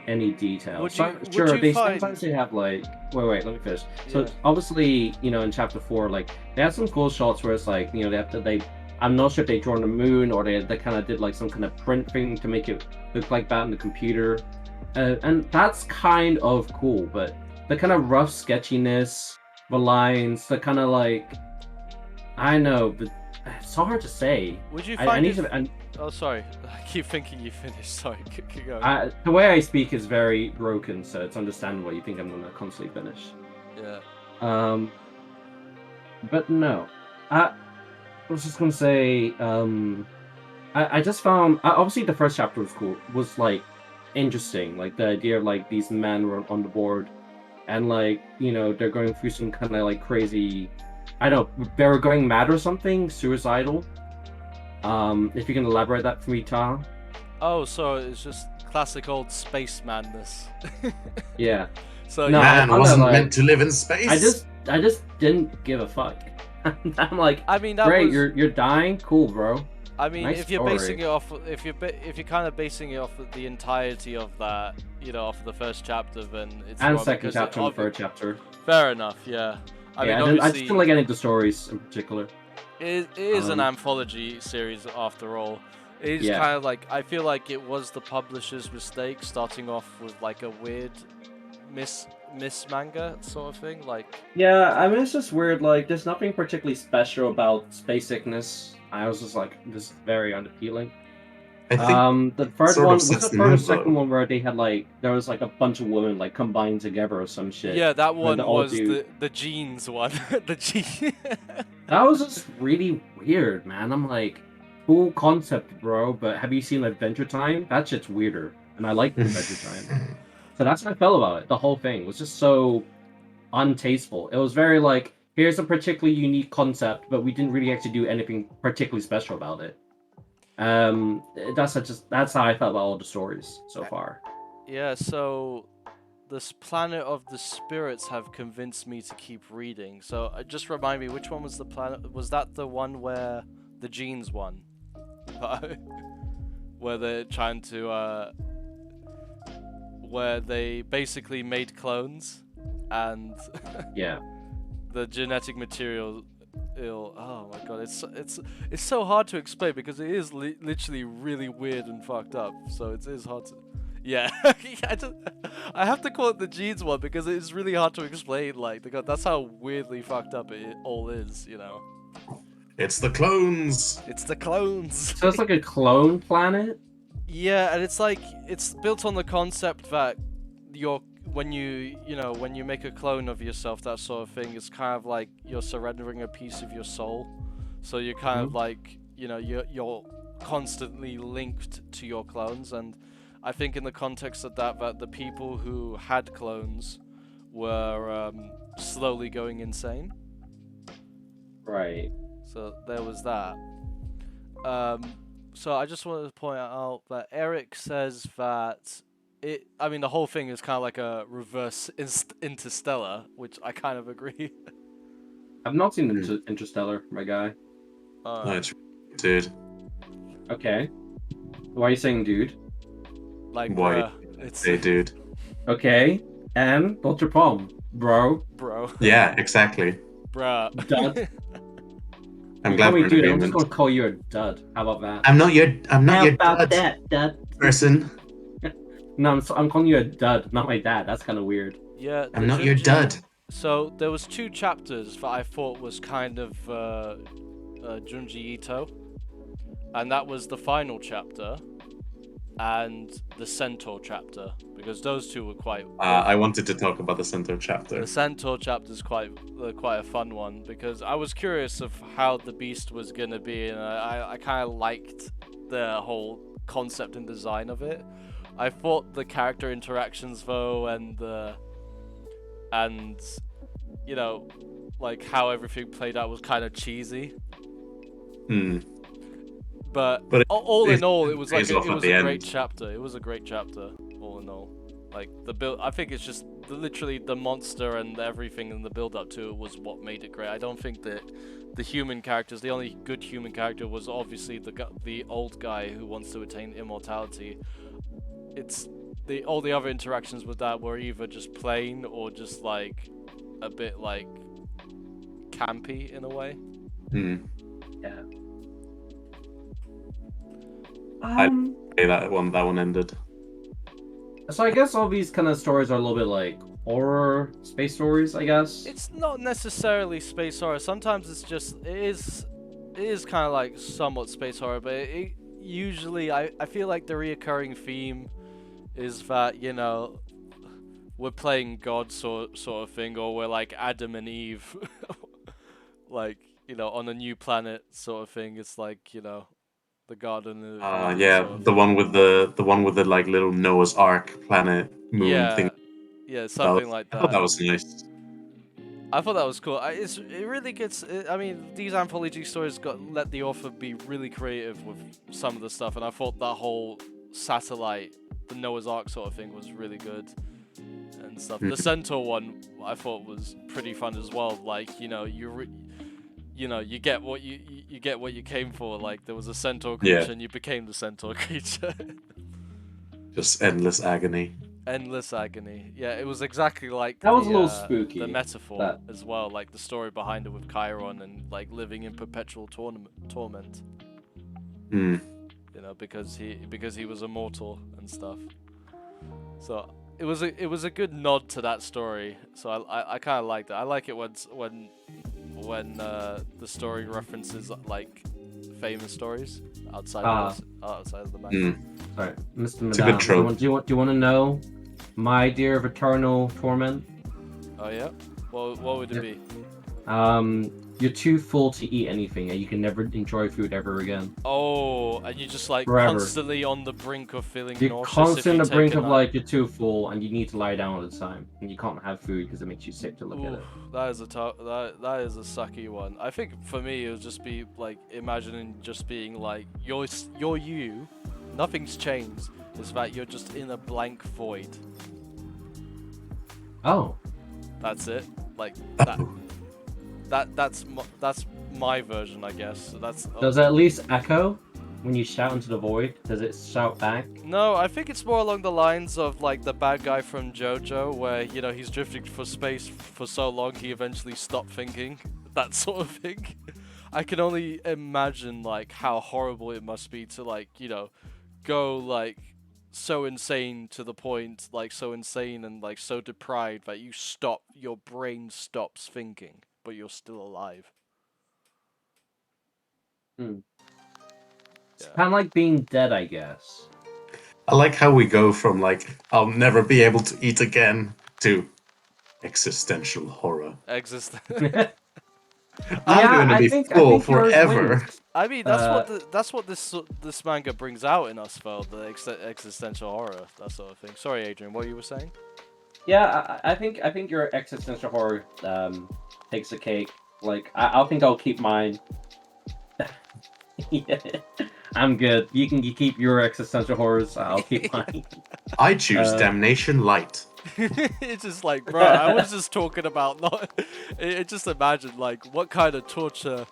any detail. Sometimes they have like, wait, let me finish. So obviously, you know, in chapter 4, like they have some cool shots where it's like, you know, I'm not sure if they drawn the moon or they kind of did like some kind of print thing to make it look like that in the computer, and that's kind of cool. But the kind of rough sketchiness, the lines, the kind of like, I know, but it's so hard to say. Would you find oh, sorry. I keep thinking you finished. Sorry, keep going. The way I speak is very broken, so it's understandable. You think I'm gonna constantly finish. Yeah. But no. I was just gonna say, I just found obviously the first chapter was cool, was like interesting, like the idea of like these men were on the board, and like, you know, they're going through some kind of like crazy, I don't know, they were going mad or something, suicidal. If you can elaborate that for me, Tom. Oh, so it's just classic old space madness. Yeah. So no, yeah, man wasn't meant to live in space. I just didn't give a fuck. I'm like, I mean, great, you're dying, cool, bro. I mean, nice if you're story. basing it off, if you're kind of basing it off of the entirety of that, you know, off the first chapter, then it's and wrong, second chapter and third chapter. Fair enough, yeah. I mean, I just didn't like any of the stories in particular. It is an anthology series after all. It is kind of like, I feel like it was the publisher's mistake starting off with like a weird miss manga sort of thing, like. Yeah, I mean, it's just weird. Like, there's nothing particularly special about space sickness. I was just like, this is very unappealing. I think the third one was the first, second one where they had like, there was like a bunch of women like combined together or some shit. Yeah, that one was the jeans one. The jeans. That was just really weird, man. I'm like, cool concept, bro, but have you seen Adventure Time? That shit's weirder, and I like Adventure Time. So that's how I felt about it. The whole thing was just so untasteful. It was very like, here's a particularly unique concept, but we didn't really actually do anything particularly special about it. That's how I felt about all the stories so far. Yeah, so this Planet of the Spirits have convinced me to keep reading. So just remind me, which one was the planet? Was that the one where the genes won? Where they're trying to, where they basically made clones, and Yeah. the genetic material. Oh my god, it's so hard to explain because it is literally really weird and fucked up. So it is hard to. Yeah, I have to call it the genes one because it's really hard to explain. Like, that's how weirdly fucked up it all is, you know. It's the clones. It's the clones. So it's like a clone planet? Yeah, and it's like it's built on the concept that when you make a clone of yourself, that sort of thing, it's kind of like you're surrendering a piece of your soul. So you're kind of like, you're constantly linked to your clones, and I think in the context of that the people who had clones were slowly going insane. Right. So there was that. So I just wanted to point out that Eric says that the whole thing is kind of like a reverse Interstellar, which I kind of agree. I've not seen Interstellar, my guy. No, it's dude. Okay. Why are you saying dude? Like, Why? it's Hey, dude. Okay. And what's your problem, bro? bro. Yeah, exactly. Bruh. Dud. I'm You glad call me we're in dude, I'm just agreement. gonna call you a dud. How about that? I'm not your about dad dud? person. No, I'm calling you a dud, not my dad. That's kind of weird. Yeah. I'm the not your Junji- dad. So there was 2 chapters that I thought was kind of Junji Ito, and that was the final chapter and the Centaur chapter, because those 2 were quite. I wanted to talk about the center chapter. The Centaur chapter is quite a fun one because I was curious of how the beast was gonna be, and I kind of liked the whole concept and design of it. I thought the character interactions though, and like how everything played out was kind of cheesy. But all in all, it was like it was a great chapter. It was a great chapter, all in all. Like the build, I think it's just literally the monster and everything in the build up to it was what made it great. I don't think that the human characters, the only good human character was obviously the old guy who wants to attain immortality. It's all the other interactions with that were either just plain or just like a bit like campy in a way. Yeah. That one ended. So I guess all these kind of stories are a little bit like horror space stories, I guess. It's not necessarily space horror. Sometimes it is kind of like somewhat space horror, but usually I feel like the reoccurring theme is that, we're playing God sort of thing, or we're like Adam and Eve, like, on a new planet sort of thing. It's like, the Garden of Yeah, sort of the thing. one with the like little Noah's Ark planet moon thing. Yeah, something like that. I thought that was nice. I thought that was cool. It really gets. These anthology stories let the author be really creative with some of the stuff, and I thought that whole satellite, the Noah's Ark sort of thing, was really good and stuff. The Centaur one I thought was pretty fun as well. Like, you get what you get what you came for. Like, there was a centaur creature and you became the centaur creature. Just endless agony. Endless agony. Yeah, it was exactly like that was a little spooky. The metaphor as well, like the story behind it with Chiron and like living in perpetual torment. Because he was immortal and stuff. So it was a good nod to that story. So I kind of liked it. I like it when the story references like famous stories outside of the manga. Sorry, Mr. It's a good trope. Do you want to know my dear of eternal torment? Oh yeah. Well, what would it be? You're too full to eat anything, and you can never enjoy food ever again. Oh, and you're just like Forever. Constantly on the brink of feeling You're nauseous. constantly on the brink of nap. like you're too full, and you need to lie down all the time, and you can't have food because it makes you sick to look at it. That is that is a sucky one. I think for me it would just be like imagining just being like you're you, nothing's changed. It's that you're just in a blank void. Oh, That's it. Like that. Oh. That's my version, I guess. So that's. does it at least echo when you shout into the void? Does it shout back? No, I think it's more along the lines of like the bad guy from JoJo, where he's drifting for space for so long he eventually stopped thinking. That sort of thing. I can only imagine like how horrible it must be to like go like so insane to the point, like so insane and like so deprived that your brain stops thinking, but you're still alive. Hmm. It's Yeah. kind of like being dead, I guess. I like how we go from like I'll never be able to eat again to existential horror. Exist. I'm Yeah, going to I be think full yours wins. forever. I mean, that's what this manga brings out in us, though, the existential horror, that sort of thing. Sorry, Adrian, what you were saying? Yeah, I think your existential horror takes the cake. Like I think I'll keep mine. Yeah, I'm good. You keep your existential horrors. I'll keep mine. I choose Uh, Damnation Light. It's just like, bro, I was just talking about not. Just imagine like what kind of torture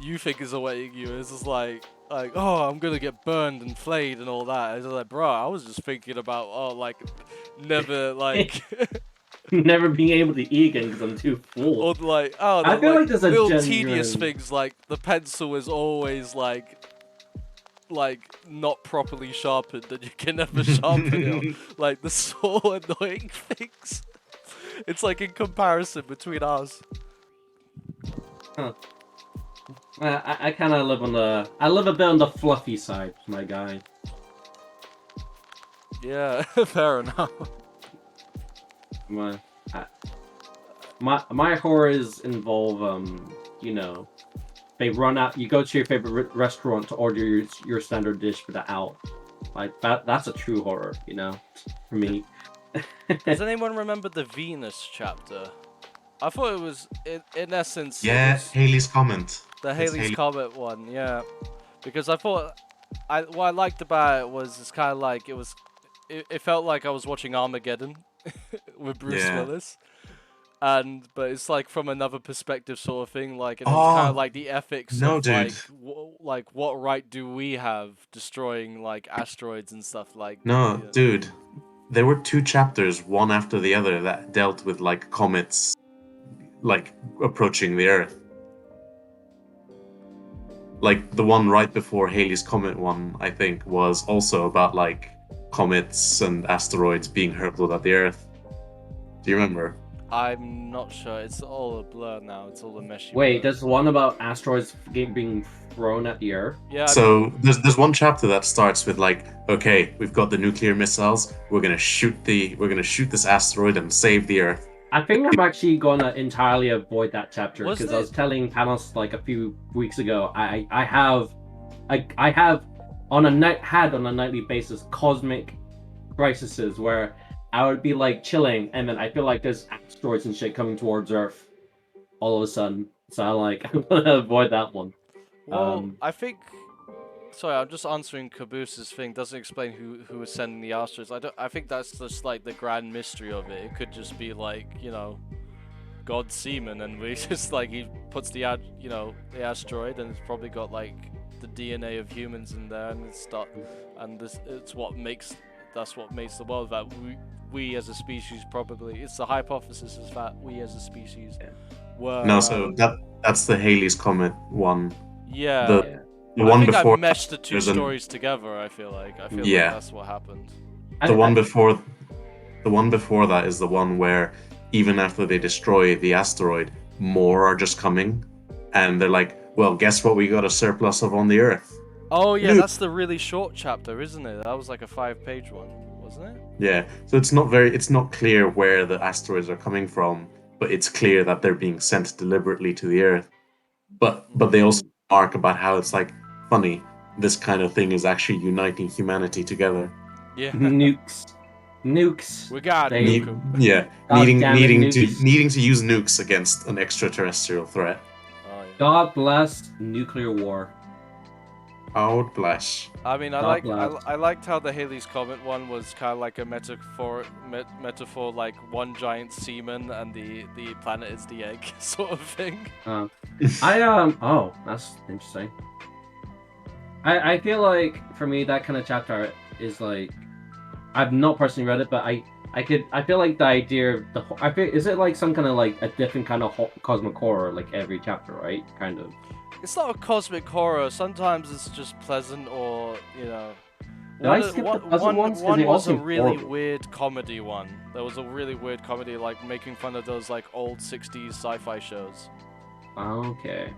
you think is awaiting you. It's just like, oh, I'm gonna get burned and flayed and all that. It's just like, bro, I was just thinking about, oh, like, never like. Never being able to eat again because I'm too full. Or like, oh, I feel like there's a little genuine... tedious things like the pencil is always like not properly sharpened and you can never sharpen it. Like the so annoying things. It's like in comparison between us. Huh. I kind of live on the... I live a bit on the fluffy side, my guy. Yeah, fair enough. My horrors involve they run out. You go to your favorite restaurant to order your standard dish without out. Like that's a true horror, for me. Does anyone remember the Venus chapter? I thought it was in essence. Yeah, It was Haley's comment. the Haley's Comet one, yeah. Because I thought what I liked about it was it's kind of like it felt like I was watching Armageddon with Bruce Willis. But it's like from another perspective sort of thing, like, and it was kind of like the ethics of dude. like what right do we have destroying like asteroids and stuff like. No, dude. There were 2 chapters, one after the other, that dealt with like comets, like approaching the Earth. Like the one right before Haley's Comet one, I think, was also about like comets and asteroids being hurled at the Earth. Do you remember? I'm not sure. It's all a blur now. It's all a meshy. Wait, blur. there's one about asteroids being thrown at the Earth? Yeah. So there's one chapter that starts with like, okay, we've got the nuclear missiles. We're gonna shoot this asteroid and save the Earth. I think I'm actually gonna entirely avoid that chapter because I was it? telling Panos like a few weeks ago. I have on a nightly basis cosmic crises where I would be like chilling and then I feel like there's asteroids and shit coming towards Earth all of a sudden. So I'm gonna avoid that one. Well, I think. Sorry, I'm just answering Caboose's thing. Doesn't explain who was sending the asteroids. I think that's just like the grand mystery of it. It could just be like God's semen, and we just like he puts the the asteroid, and it's probably got like the DNA of humans in there, and that's what makes the world that we as a species probably. It's the hypothesis is that we as a species were. No, so that's the Haley's Comet one. Yeah. The one before I've meshed the 2 stories together. I feel like that's what happened. The one before that is the one where even after they destroy the asteroid, more are just coming, and they're like, "Well, guess what? We got a surplus of on the Earth." Oh yeah, that's the really short chapter, isn't it? That was like a 5-page one, wasn't it? Yeah. So it's not clear where the asteroids are coming from, but it's clear that they're being sent deliberately to the Earth. But they also remark about how it's like funny. This kind of thing is actually uniting humanity together. Yeah. Nukes. We got needing to use nukes against an extraterrestrial threat. Oh, yeah. God bless nuclear war. Oh, bless. I mean, God bless. I liked how the Haley's Comet one was kind of like a metaphor, like one giant semen and the planet is the egg sort of thing. Oh, that's interesting. I feel like for me that kind of chapter is like I've not personally read it, but I feel like the idea of is it like some kind of like a different kind of cosmic horror like every chapter, right? Kind of. It's not a cosmic horror. Sometimes it's just pleasant, or you know. Did I skip the pleasant ones? Because they One all was a seem really horrible. weird comedy one. There was a really weird comedy, like making fun of those like old '60s sci-fi shows. Okay.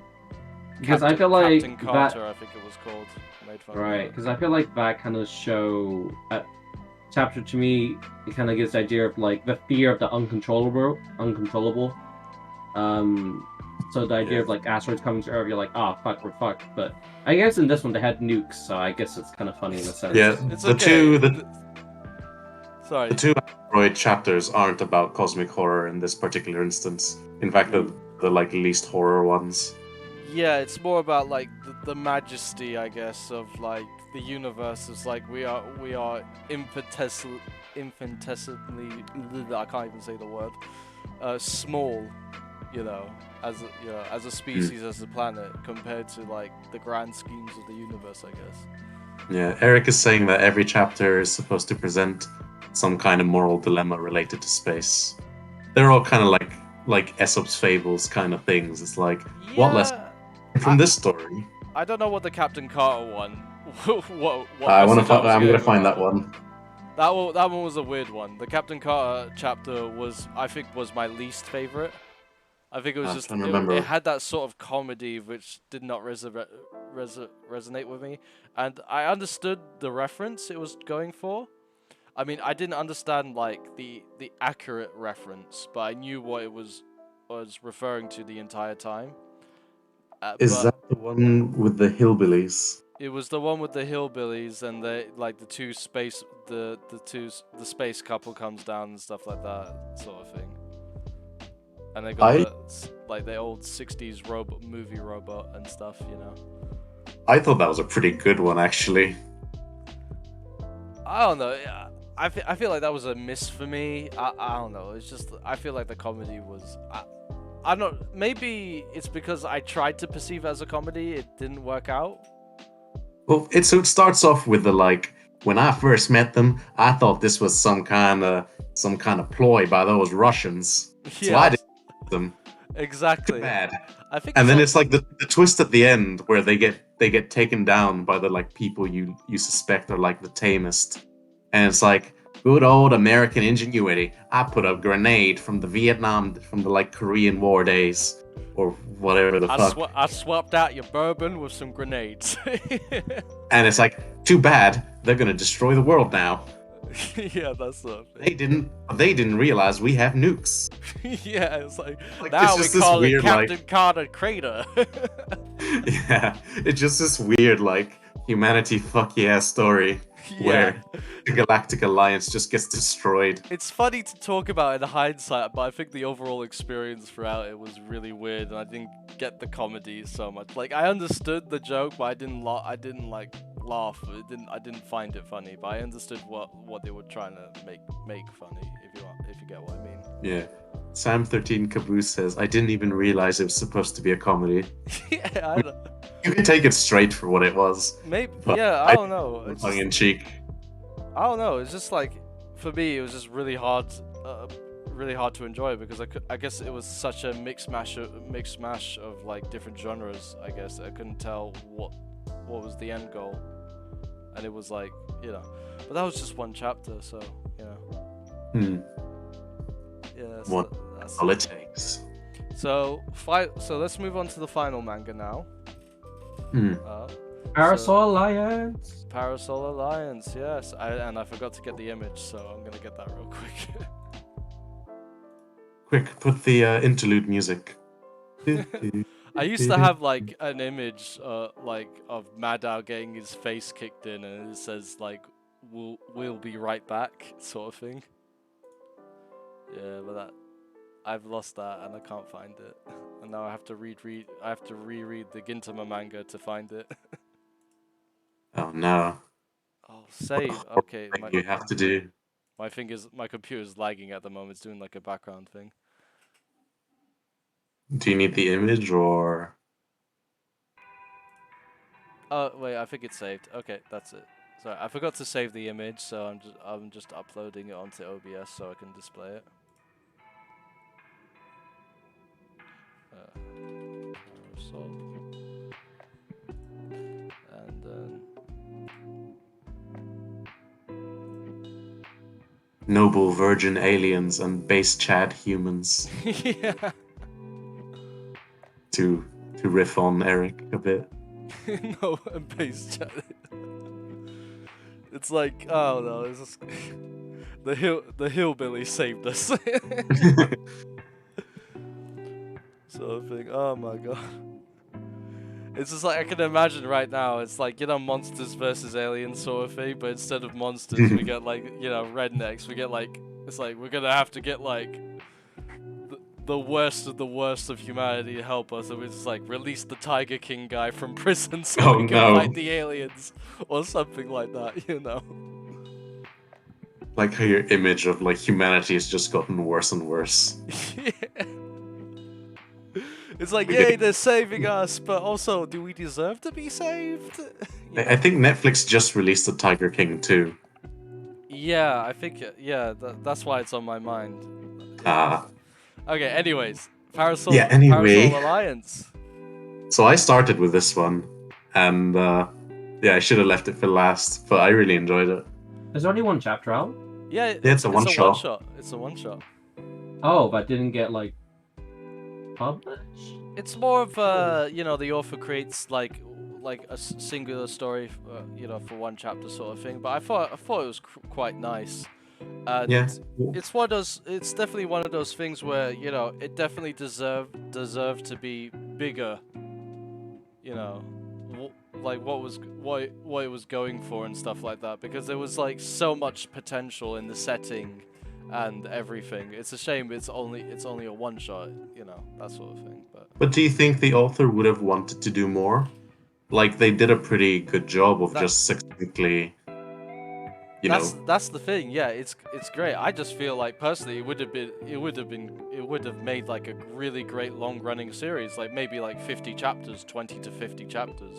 Because I feel like Captain that Carter, I think it was called, made fun of right. that. Because I feel like that kind of show chapter to me it kind of gives the idea of like the fear of the uncontrollable. So the idea of like asteroids coming to Earth, you're like, ah, fuck, we're fucked. But I guess in this one they had nukes, so I guess it's kind of funny in a sense. Yeah, It's the okay. the two asteroid chapters aren't about cosmic horror in this particular instance. In fact, the like least horror ones. Yeah, it's more about like the majesty, I guess, of like the universe. Is like we are infinitesimally, I can't even say the word, small, you know, as a species, as a planet, compared to like the grand schemes of the universe, I guess. Yeah, Eric is saying that every chapter is supposed to present some kind of moral dilemma related to space. They're all kind of like Aesop's fables kind of things. It's like what lesson Yeah, from this story? I don't know what the Captain Carter one, what I want message to. I was I'm getting gonna find with that one. That one was a weird one. The Captain Carter chapter was, I think, was my least favorite. I think it was I'm just trying to it remember. had that sort of comedy which did not resonate with me, and I understood the reference it was going for. I mean, I didn't understand like the accurate reference, but I knew what it was referring to the entire time. Is But that the one with the hillbillies? it was the one with the hillbillies and the space couple comes down and stuff like that sort of thing. And they got I the old '60s movie robot and stuff, you know. I thought that was a pretty good one actually. I don't know. I feel like that was a miss for me. I don't know. It's just I feel like the comedy was. I don't. Maybe it's because I tried to perceive it as a comedy. It didn't work out. Well, it starts off with the like when I first met them, I thought this was some kind of ploy by those Russians. So I Yes, didn't them. Too exactly. bad. I think And it's then all. it's like the twist at the end where they get taken down by the like people you suspect are like the tamest. And it's like good old American ingenuity. I put a grenade from the like Korean War days or whatever the fuck. I swapped out your bourbon with some grenades. And it's like too bad they're gonna destroy the world now. Yeah, that's sort of They thing. didn't realize we have nukes. Yeah, it's like It's now we just this call it weird Captain Carter Crater. yeah, it's just this weird like humanity fuck yeah story Yeah. where the Galactic Alliance just gets destroyed. It's funny to talk about in hindsight, but I think the overall experience throughout it was really weird, and I didn't get the comedy so much. Like I understood the joke, but I didn't like laugh. I didn't find it funny, but I understood what they were trying to make funny. If you get what I mean. Yeah. Sam 13 Caboose says, I didn't even realize it was supposed to be a comedy. Yeah, I mean, you can take it straight for what it was. maybe. But Yeah, I don't know. It's tongue just in cheek. I don't know. It's just like for me, it was just really hard. Really hard to enjoy because I guess it was such a mixed mash of like different genres. I guess I couldn't tell what was the end goal, and it was like but that was just one chapter, so Hmm. yeah. What That's all it takes. So So let's move on to the final manga now. Hmm. Parasol Alliance. Parasol Alliance, yes. And I forgot to get the image, so I'm gonna get that real quick. Quick, put the interlude music. I used to have like an image like of Madao getting his face kicked in and it says like we'll be right back sort of thing. Yeah, but I've lost that and I can't find it. And now I have to reread the Gintama manga to find it. no. Oh, save. What Okay, thing you have to do? my computer's lagging at the moment. It's doing like a background thing. Do you need the image or? Oh wait, I think it's saved. Okay, that's it. Sorry, I forgot to save the image, so I'm just uploading it onto OBS so I can display it. Parasol. And then Noble virgin aliens and base Chad humans yeah. to riff on Eric a bit. No, and base chat. It's like, oh no, it's just the hillbilly saved us. Sort of thing. Oh my god. It's just like I can imagine right now. It's like, you know, monsters versus aliens sort of thing, but instead of monsters, we get like, you know, rednecks. We get like, it's like we're gonna have to get like the worst of humanity to help us, and we just like release the Tiger King guy from prison so Oh, we can no. fight the aliens or something like that, you know. Like how your image of like humanity has just gotten worse and worse. Yeah. It's like, yay, they're saving us, but also, do we deserve to be saved? I think Netflix just released the Tiger King too. Yeah, I think, that's why it's on my mind. Ah. Okay, anyways, Parasol, Yeah, anyway. Parasol Alliance. So I started with this one, and yeah, I should have left it for last, but I really enjoyed it. There's only one chapter out. Yeah, it's a one-shot. It's a one-shot. Oh, but didn't get like published. It's more of a, you know, the author creates like a singular story, you know, for one chapter sort of thing. But I thought it was quite nice. And Yeah. it's one of those. It's definitely one of those things where, you know, it definitely deserved to be bigger. You know, like what it was going for and stuff like that, because there was like so much potential in the setting and everything. It's a shame it's only a one shot, you know, that sort of thing. But do you think the author would have wanted to do more? Like they did a pretty good job of just succinctly, you know. That's the thing. Yeah, it's great. I just feel like personally it would have made like a really great long running series, like maybe like 50 chapters, 20 to 50 chapters.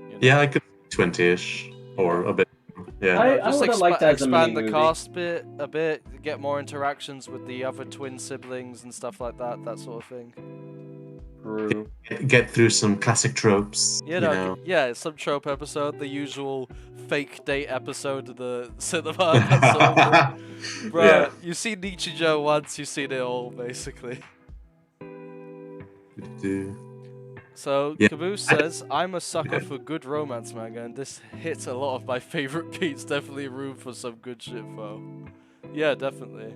You know? Yeah, I could 20-ish or a bit. Yeah. I just would have liked that as a expand the mini-movie. cast a bit, get more interactions with the other twin siblings and stuff like that, that sort of thing. True. Get through some classic tropes. You know, yeah, some trope episode, the usual fake date episode of the cinema. Episode. Bro, Yeah. you've seen Nichijou once, you've seen it all, basically. So, Yeah. Caboose says, I'm a sucker for good romance manga, and this hits a lot of my favorite beats. Definitely room for some good shit, though. Yeah, definitely.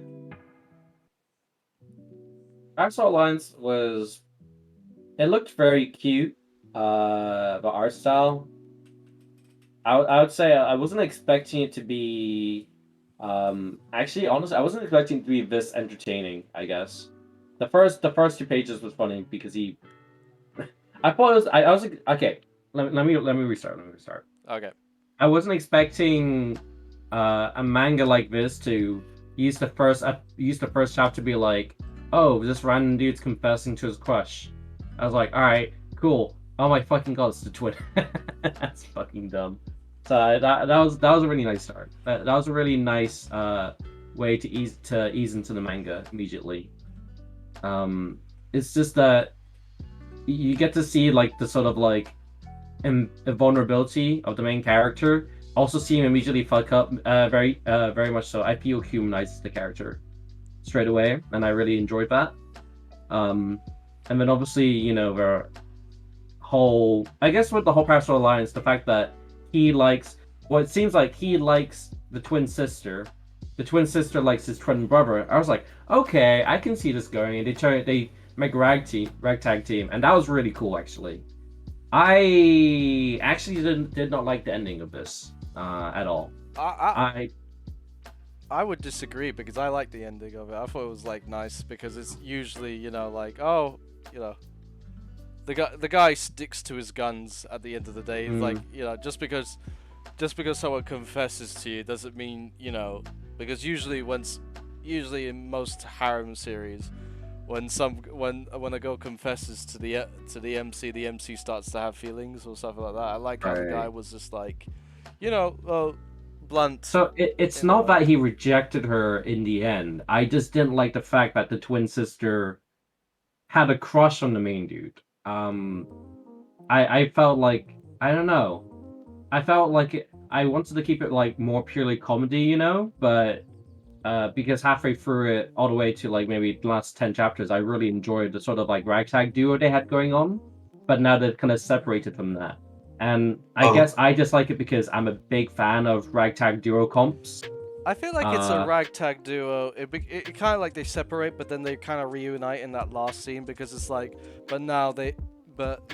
Parasol Alliance was. It looked very cute. The art style. I would say I wasn't expecting it to be. Actually, honestly, I wasn't expecting it to be this entertaining. I guess the first 2 pages was funny because he. I thought it was. I was okay. Let me restart. Okay. I wasn't expecting a manga like this to use the first chapter to be like, oh, this random dude's confessing to his crush. I was like, all right, cool. Oh my fucking god, it's the twin. That's fucking dumb. So that was a really nice start. That was a really nice way to ease into the manga immediately. It's just that you get to see like the sort of like vulnerability of the main character. Also see him immediately fuck up very much so. I feel humanizes the character straight away, and I really enjoyed that. And then obviously, you know, the whole, I guess with the whole Parasol Alliance, the fact that he likes, well, it seems like he likes the twin sister. The twin sister likes his twin brother. I was like, okay, I can see this going. And they make ragtag team, and that was really cool actually. I actually did not like the ending of this at all. I would disagree because I like the ending of it. I thought it was like nice because it's usually, you know, like, oh, you know, the guy sticks to his guns at the end of the day. It's like, Mm. you know, just because someone confesses to you doesn't mean, you know, because usually in most harem series, when a girl confesses to the MC starts to have feelings or something like that. I like how the guy Right. was just like, you know, blunt. So it's in not a- that he rejected her in the end. I just didn't like the fact that the twin sister had a crush on the main dude. I felt like, I don't know. I felt like I wanted to keep it like more purely comedy, you know, but because halfway through it, all the way to like maybe the last 10 chapters, I really enjoyed the sort of like ragtag duo they had going on. But now they've kind of separated from that, and I Oh, guess I just like it because I'm a big fan of ragtag duo comps. I feel like it's a Uh, ragtag duo. It kind of like they separate, but then they kind of reunite in that last scene because it's like, but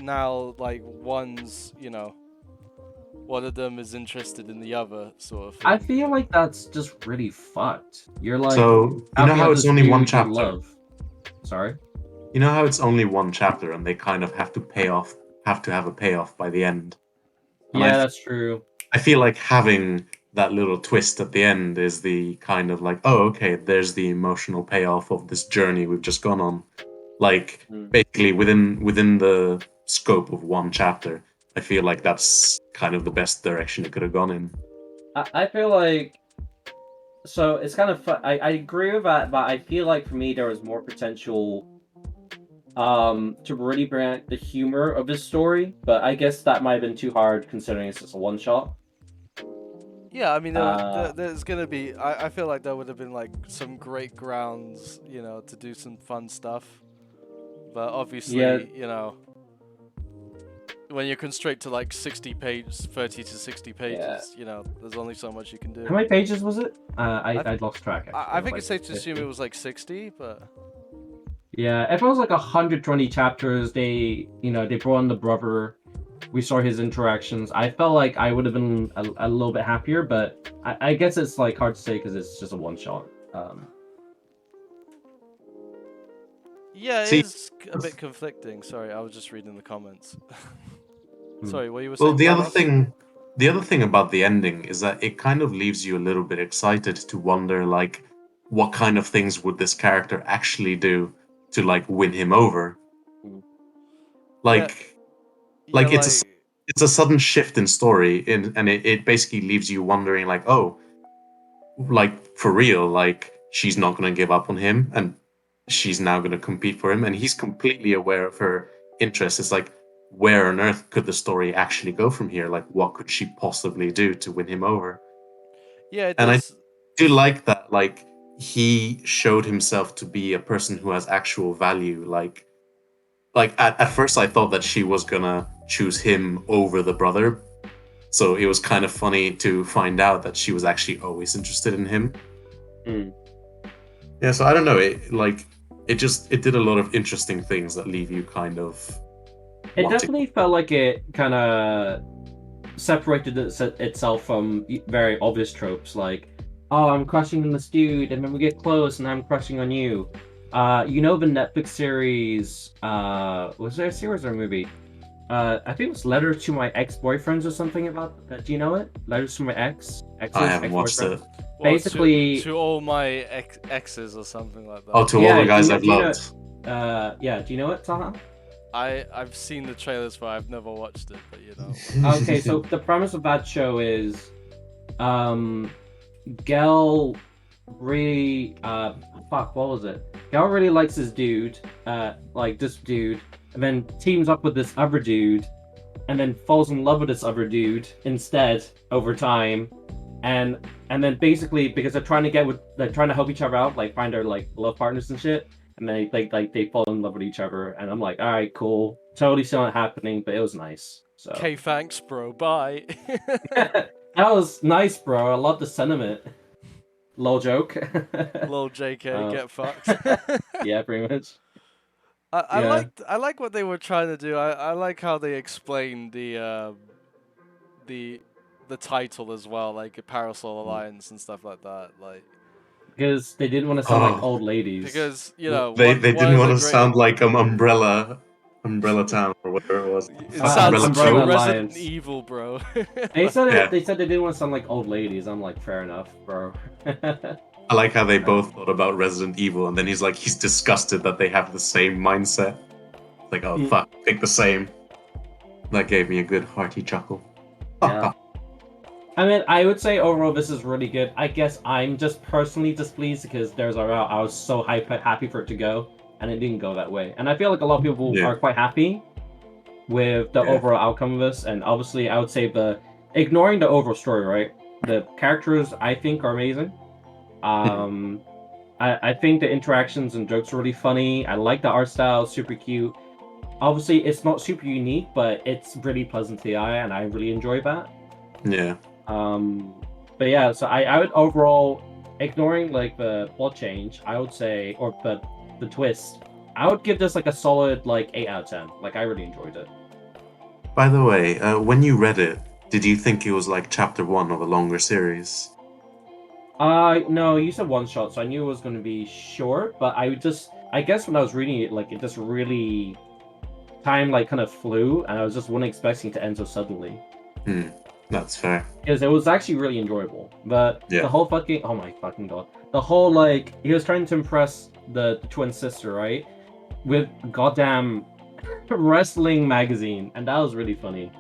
now like one's, you know, one of them is interested in the other sort of I thing. feel like that's just really fucked. You're like so you know helping how out it's this only one dude you chapter? love. Sorry. You know how it's only one chapter and they kind of have to have a payoff by the end. And Yeah, that's true. I feel like having that little twist at the end is the kind of like, oh, okay, there's the emotional payoff of this journey we've just gone on. Like Mm. basically within the scope of one chapter, I feel like that's kind of the best direction it could have gone in. I feel like so it's kind of I agree with that, but I feel like for me there was more potential to really bring out the humor of his story, but I guess that might have been too hard considering it's just a one shot. Yeah, I mean, Uh, there's gonna be. I feel like there would have been like some great grounds, you know, to do some fun stuff. But yeah. obviously, you know, when you're constrained to like 60 pages, 30 to 60 Yeah. pages, you know, there's only so much you can do. How many pages was it? I, I lost track actually. I It was think like it's safe to assume 50. it was like 60, but Yeah, if it was like 120 chapters, they brought in the brother. We saw his interactions. I felt like I would have been a little bit happier, but I guess it's like hard to say because it's just a one shot. yeah, it See, is a bit conflicting. Sorry, I was just reading the comments. Hmm. Sorry, what you were well, saying, Panos? the other thing about the ending is that it kind of leaves you a little bit excited to wonder, like, what kind of things would this character actually do to like win him over? Hmm. Yeah, Like, yeah, like like it's a sudden shift in story, and it basically leaves you wondering, like, oh, like for real, like she's not going to give up on him, and she's now going to compete for him, and he's completely aware of her interests. It's like, where on earth could the story actually go from here? Like, what could she possibly do to win him over? yeah, it And I does. do like that. Like, he showed himself to be a person who has actual value. Like at first, I thought that she was gonna choose him over the brother. So it was kind of funny to find out that she was actually always interested in him. Hmm. Yeah, so I don't know. It did a lot of interesting things that leave you kind of It wanting. definitely felt like it kind of separated itself from very obvious tropes like, oh, I'm crushing on this dude, and then we get close, and I'm crushing on you. The Netflix series, was there a series or a movie? I think it was Letters to My Ex-Boyfriends or something about that. Do you know it? Letters to My I Exes, haven't watched it. Ex-Boyfriends. Well, Basically, to all my exes or something like Oh, that. to all the yeah. guys I've Do you know? loved. Yeah. Do you know it, Taha? I've seen the trailers, but I've never watched it. But you know, Okay, so the premise of that show is, um, Gel really fuck, what was it? Gel really likes this dude, like this dude, and then teams up with this other dude, and then falls in love with this other dude instead over time. And then basically because they're trying to help each other out, like find their like love partners and shit. And they fall in love with each other, and I'm like, all right, cool. Totally saw it happening, but it was nice. So okay, thanks, bro. Bye. that was nice, bro. I love the sentiment. Lol joke. Lol, JK, uh, get fucked. yeah, pretty much. I Yeah. like what they were trying to do. I like how they explained the the title as well, like Parasol Alliance and stuff like that. Like Because they didn't want to sound like Oh, old ladies. because you know they one didn't of want the to great sound like Umbrella Town or whatever it was. It Fuck, sounds Umbrella too Code? Resident Alliance. Evil, bro. They said Yeah. they said they didn't want to sound like old ladies. I'm like, fair enough, bro. I like how they both thought about Resident Evil, and then he's disgusted that they have the same mindset. Like, oh Mm. fuck, pick the same. That gave me a good hearty chuckle. Yeah. I mean, I would say overall this is really good. I guess I'm just personally displeased because there's a route I was so happy for it to go, and it didn't go that way. And I feel like a lot of people Yeah. are quite happy with the Yeah. overall outcome of this. And obviously, I would say ignoring the overall story, right? The characters I think are amazing. I think the interactions and jokes are really funny. I like the art style, super cute. Obviously, it's not super unique, but it's really pleasant to the eye, and I really enjoy that. Yeah. But yeah, so I would overall, ignoring like the plot change, I would say, or the twist, I would give this like a solid like 8 out of 10. Like I really enjoyed it. By the way, when you read it, did you think it was like chapter 1 of a longer series? No, you said one shot, so I knew it was going to be short, but I guess when I was reading it, like it just really, time like kind of flew, and I was just wasn't expecting it to end so suddenly. That's fair. Because it was actually really enjoyable. But Yeah. the whole fucking, oh my fucking god, the whole like he was trying to impress the twin sister, right, with goddamn wrestling magazine, and that was really funny.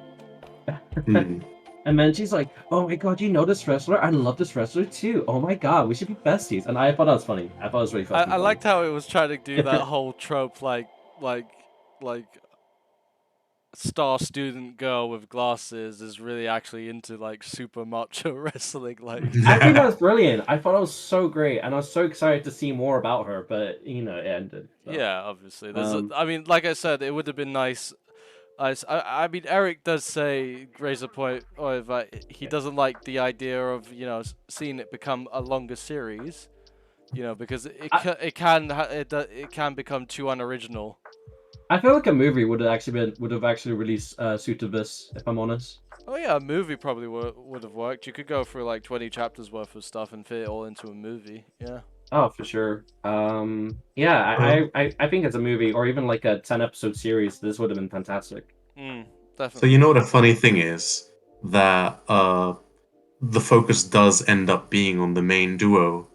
And then she's like, "Oh my god, you know this wrestler? I love this wrestler too. Oh my god, we should be besties." And I thought that was funny. I thought it was really fucking I funny. liked how it was trying to do that whole trope, like star student girl with glasses is really actually into like super macho wrestling. Like, I think that was brilliant. I thought it was so great, and I was so excited to see more about her. But you know, it ended. So. yeah, obviously. Um, I mean, like I said, it would have been nice. I mean, Eric does raise a point of he doesn't like the idea of seeing it become a longer series, because it can become too unoriginal. I feel like a movie would have actually released suited this, if I'm honest. Oh yeah, a movie probably would have worked. You could go through like 20 chapters worth of stuff and fit it all into a movie. Yeah. Oh, for sure. Yeah, I think it's a movie or even like a 10-episode series. This would have been fantastic. Definitely. So you know what a funny thing is? That the focus does end up being on the main duo,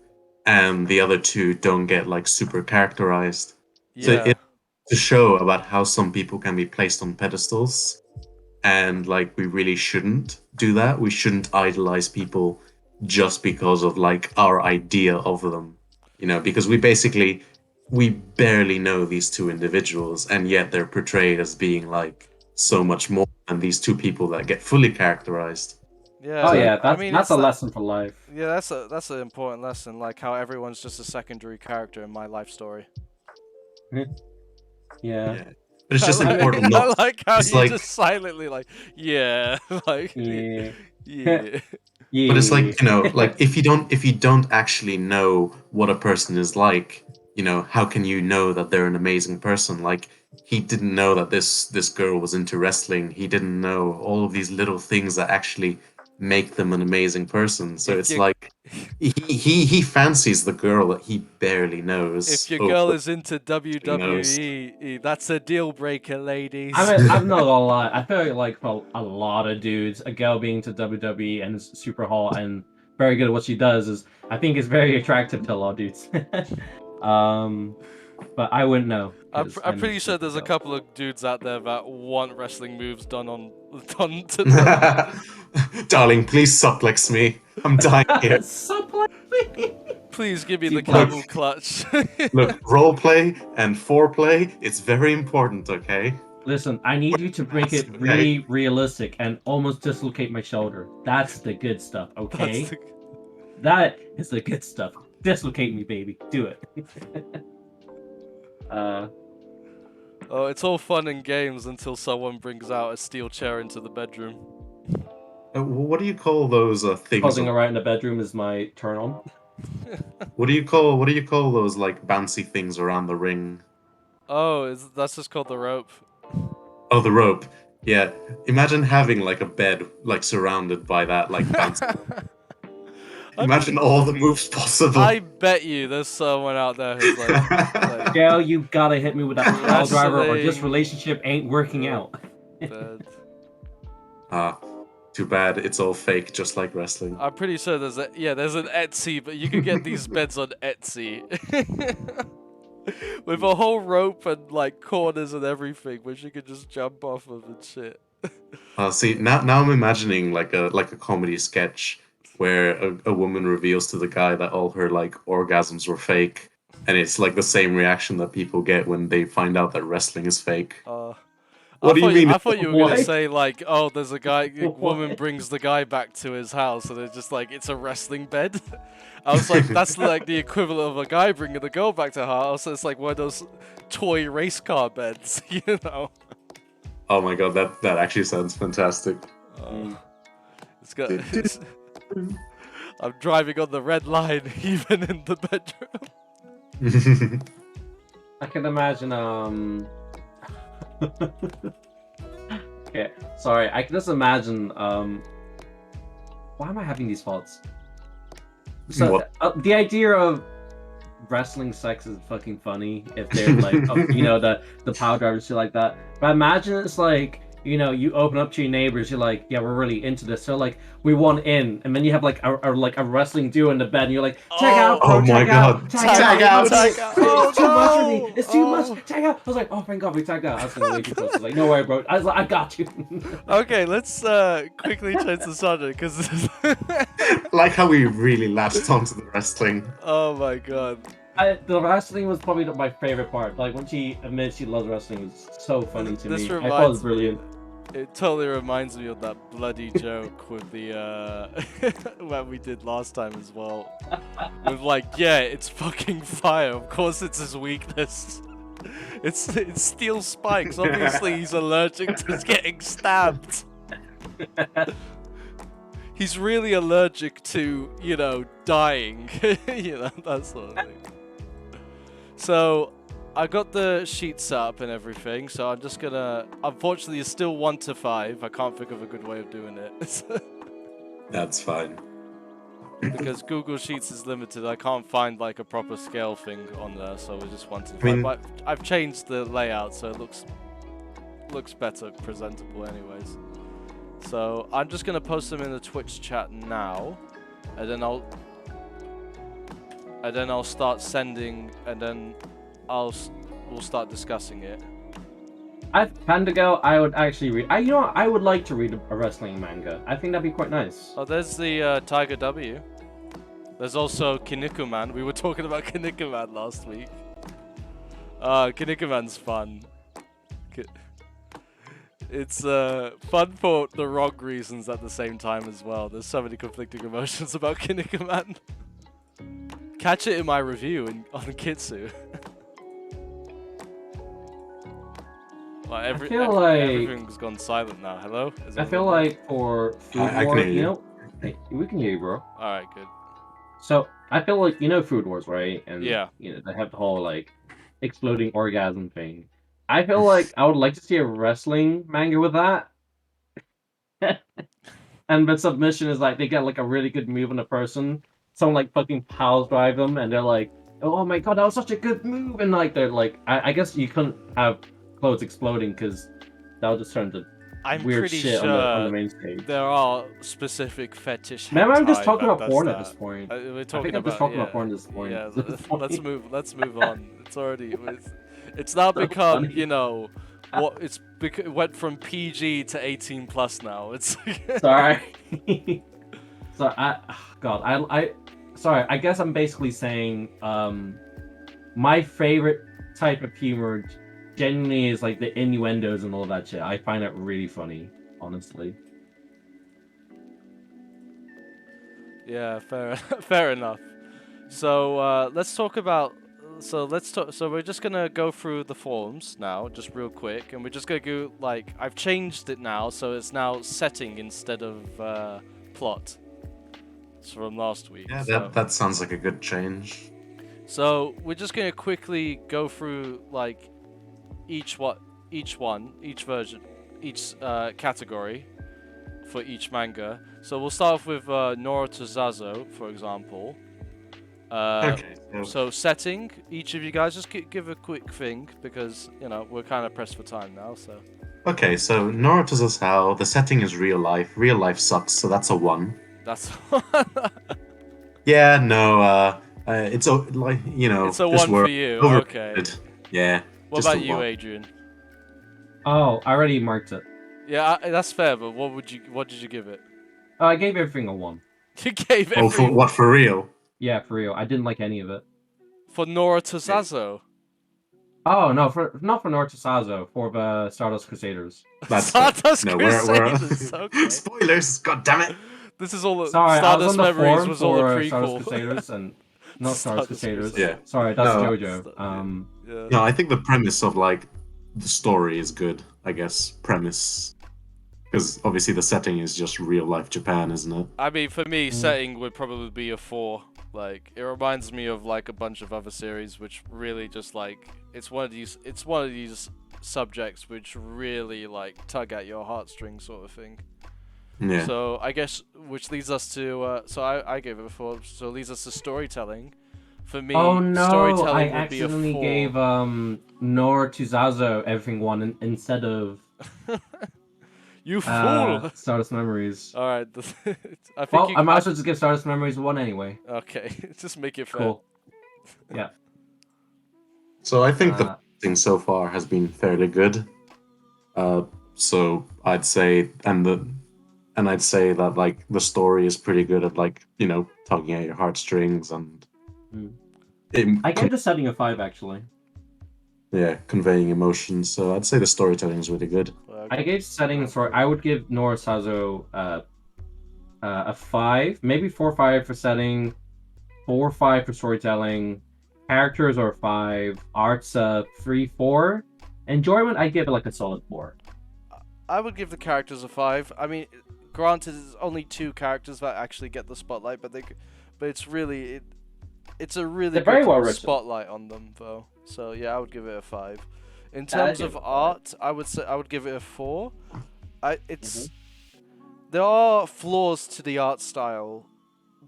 and the other two don't get like super characterized. Yeah. So it's a show about how some people can be placed on pedestals, and like we really shouldn't do that. We shouldn't idolize people just because of like our idea of them, because we barely know these two individuals, and yet they're portrayed as being like so much more than these two people that get fully characterized. Yeah. Oh yeah, I mean, that's it's a lesson for life. Yeah, that's an important lesson. Like how everyone's just a secondary character in my life story. Yeah. But it's just I important like, not. I like how it's you like, just silently like, yeah, like, Yeah. yeah. Yeah. But it's like, like if you don't actually know what a person is like, how can you know that they're an amazing person? Like he didn't know that this girl was into wrestling. He didn't know all of these little things that actually make them an amazing person. So If it's you- like he fancies the girl that he barely knows. If your over girl is into knows. WWE, that's a deal breaker, ladies. I mean, I'm not gonna lie. I feel like for a lot of dudes, a girl being to WWE and is super hot and very good at what she does I think is very attractive to a lot of dudes. But I wouldn't know. I'm pretty sure there's a couple of dudes out there that want wrestling moves done to them. Darling, please suplex me. I'm dying here. Suplex me. Please give me the Look. camel clutch. Look, roleplay and foreplay, it's very important, okay? Listen, I need you to make it really realistic and almost dislocate my shoulder. That's the good stuff, okay? That is the good stuff. Dislocate me, baby. Do it. Oh, it's all fun and games until someone brings out a steel chair into the bedroom. What do you call those things? Posing around in the bedroom is my turn on. What do you call those like bouncy things around the ring? Oh, that's just called the rope. Oh, the rope. Yeah. Imagine having like a bed like surrounded by that like bouncy. Imagine all the moves possible. I bet you there's someone out there who's like Gail, you gotta hit me with that pile driver, or this Wrestling. relationship ain't working out. Bed. Too bad it's all fake, just like wrestling. I'm pretty sure there's an Etsy, but you can get these beds on Etsy. With a whole rope and like corners and everything, which you can just jump off of and shit. See, now I'm imagining like a comedy sketch where a woman reveals to the guy that all her like orgasms were fake, and it's like the same reaction that people get when they find out that wrestling is fake. What do you mean? I thought you were gonna What? say like, oh, there's a guy, woman What? brings the guy back to his house, and it's just like it's a wrestling bed. I was like, that's like the equivalent of a guy bringing the girl back to her house. It's like one of those toy race car beds, you know. Oh my god, that actually sounds fantastic. It's got. I'm driving on the red line, even in the bedroom. I can imagine. Okay, sorry. I can just imagine. Why am I having these thoughts? So the idea of wrestling sex is fucking funny if they're like, the power drivers shit like that. But imagine it's like, you open up to your neighbors, you're like, yeah, we're really into this. So like, we want in, and then you have like a wrestling duo in the bed, and you're like, check out, bro, oh my god, tag out. Oh, It's too much for me. no. It's too much. Tag out. I was like, oh, thank God we tagged out. I was gonna wait too close. I was like, no worry, bro. I was like, I got you. Okay, let's quickly change the subject because. like how we really latched onto the wrestling. Oh my god. The wrestling was probably my favorite part. Like when she admits she loves wrestling, was so funny to me. I thought it was brilliant. It totally reminds me of that bloody joke with the what we did last time as well. With like, yeah, it's fucking fire. Of course, it's his weakness. It's steel spikes. Obviously, he's allergic to getting stabbed. He's really allergic to, dying. That sort of thing. So, I got the sheet set up and everything, so I'm just gonna... Unfortunately, it's still 1 to 5. I can't think of a good way of doing it. That's fine. Because Google Sheets is limited, I can't find like a proper scale thing on there, so we're just 1 to 5. But I've changed the layout, so it looks better, presentable anyways. So, I'm just gonna post them in the Twitch chat now, and then I'll start sending, and then we'll start discussing it. Pandago, I would actually read. I would like to read a wrestling manga. I think that'd be quite nice. Oh, there's the Tiger W. There's also Kinnikuman. We were talking about Kinnikuman last week. Kinnikuman's fun. It's fun for the wrong reasons at the same time as well. There's so many conflicting emotions about Kinnikuman. Catch it in my review on Kitsu. Everything's gone silent now. Hello? I feel like for Food Wars, hey, we can hear you, bro. Alright, good. So I feel like Food Wars, right? And yeah, they have the whole like exploding orgasm thing. I feel like I would like to see a wrestling manga with that. And the submission is like they get like a really good move on a person. Someone like fucking pile drive them, and they're like, "Oh my god, that was such a good move!" And like they're like, I guess you couldn't have clothes exploding because that'll just turn to weird shit on the main stage. There are specific fetish. Remember, I'm just talking about porn at this point. We're talking I'm just talking about porn at this point. Yeah, let's move on. It's now become it went from PG to 18 plus now. It's sorry. So I guess I'm basically saying my favorite type of humor genuinely is like the innuendos and all that shit. I find it really funny, honestly. Yeah, fair enough. So let's talk about. So we're just gonna go through the forums now, just real quick, and we're just gonna go like I've changed it now, so it's now setting instead of plot. It's from last week. Yeah, that sounds like a good change. So we're just gonna quickly go through like each version, each category for each manga. So we'll start off with Nora to Zazo, for example. Okay. So setting, each of you guys just give a quick thing because we're kind of pressed for time now. So Okay, so Nora to Zassou, the setting is real life. Real life sucks, so that's a 1. that's Yeah, no, it's like it's a this 1 for world you. Okay. overrated. Yeah, What just a about you, 1. Adrian? Oh, I already marked it. Yeah, that's fair. But what did you give it? I gave everything a 1. You gave Oh, for every what, for real? Yeah, for real. I didn't like any of it. for Nora to Zazo. Oh no, not for North Sazo, for the Stardust Crusaders. That's fair. Stardust No, Crusaders. Okay. Spoilers. God damn it. This is all. Sorry, I was on Stardust the Memories forum was all a for Stardust prequel. Crusaders and not Stardust Crusaders. Crusaders. Yeah. Sorry, that's No. JoJo. Yeah. No, I think the premise of like the story is good. I guess premise, because obviously the setting is just real life Japan, isn't it? I mean, for me, setting would probably be a 4. Like, it reminds me of like a bunch of other series, which really just like it's one of these subjects which really like tug at your heartstrings, sort of thing. Yeah. So I guess which leads us to so I gave it a 4. So it leads us to storytelling. For me, Oh no, storytelling I would be a 4. accidentally gave Nora to Zazo everything 1 instead of You fool! Stardust Memories. All right, I think Well, you. I might as well just give Stardust Memories 1 anyway. Okay, just make it fair. Cool. Yeah. So I think the Uh, thing so far has been fairly good. So I'd say, and I'd say that like the story is pretty good at like tugging at your heartstrings and I gave the setting a 5 actually. conveying emotions. So I'd say the storytelling is really good. I gave settings for. I would give Nora Sazo a 5, maybe 4 or 5 for setting, 4 or 5 for storytelling. Characters are 5, arts 3, 4. Enjoyment, I give it like a solid 4. I would give the characters a 5. I mean, granted, there's only 2 characters that actually get the spotlight, but it's really it's a really They're very good well written. spotlight on them, though. So yeah, I would give it a 5. In I'd terms give of it a 5. art, I would give it a 4. There are flaws to the art style,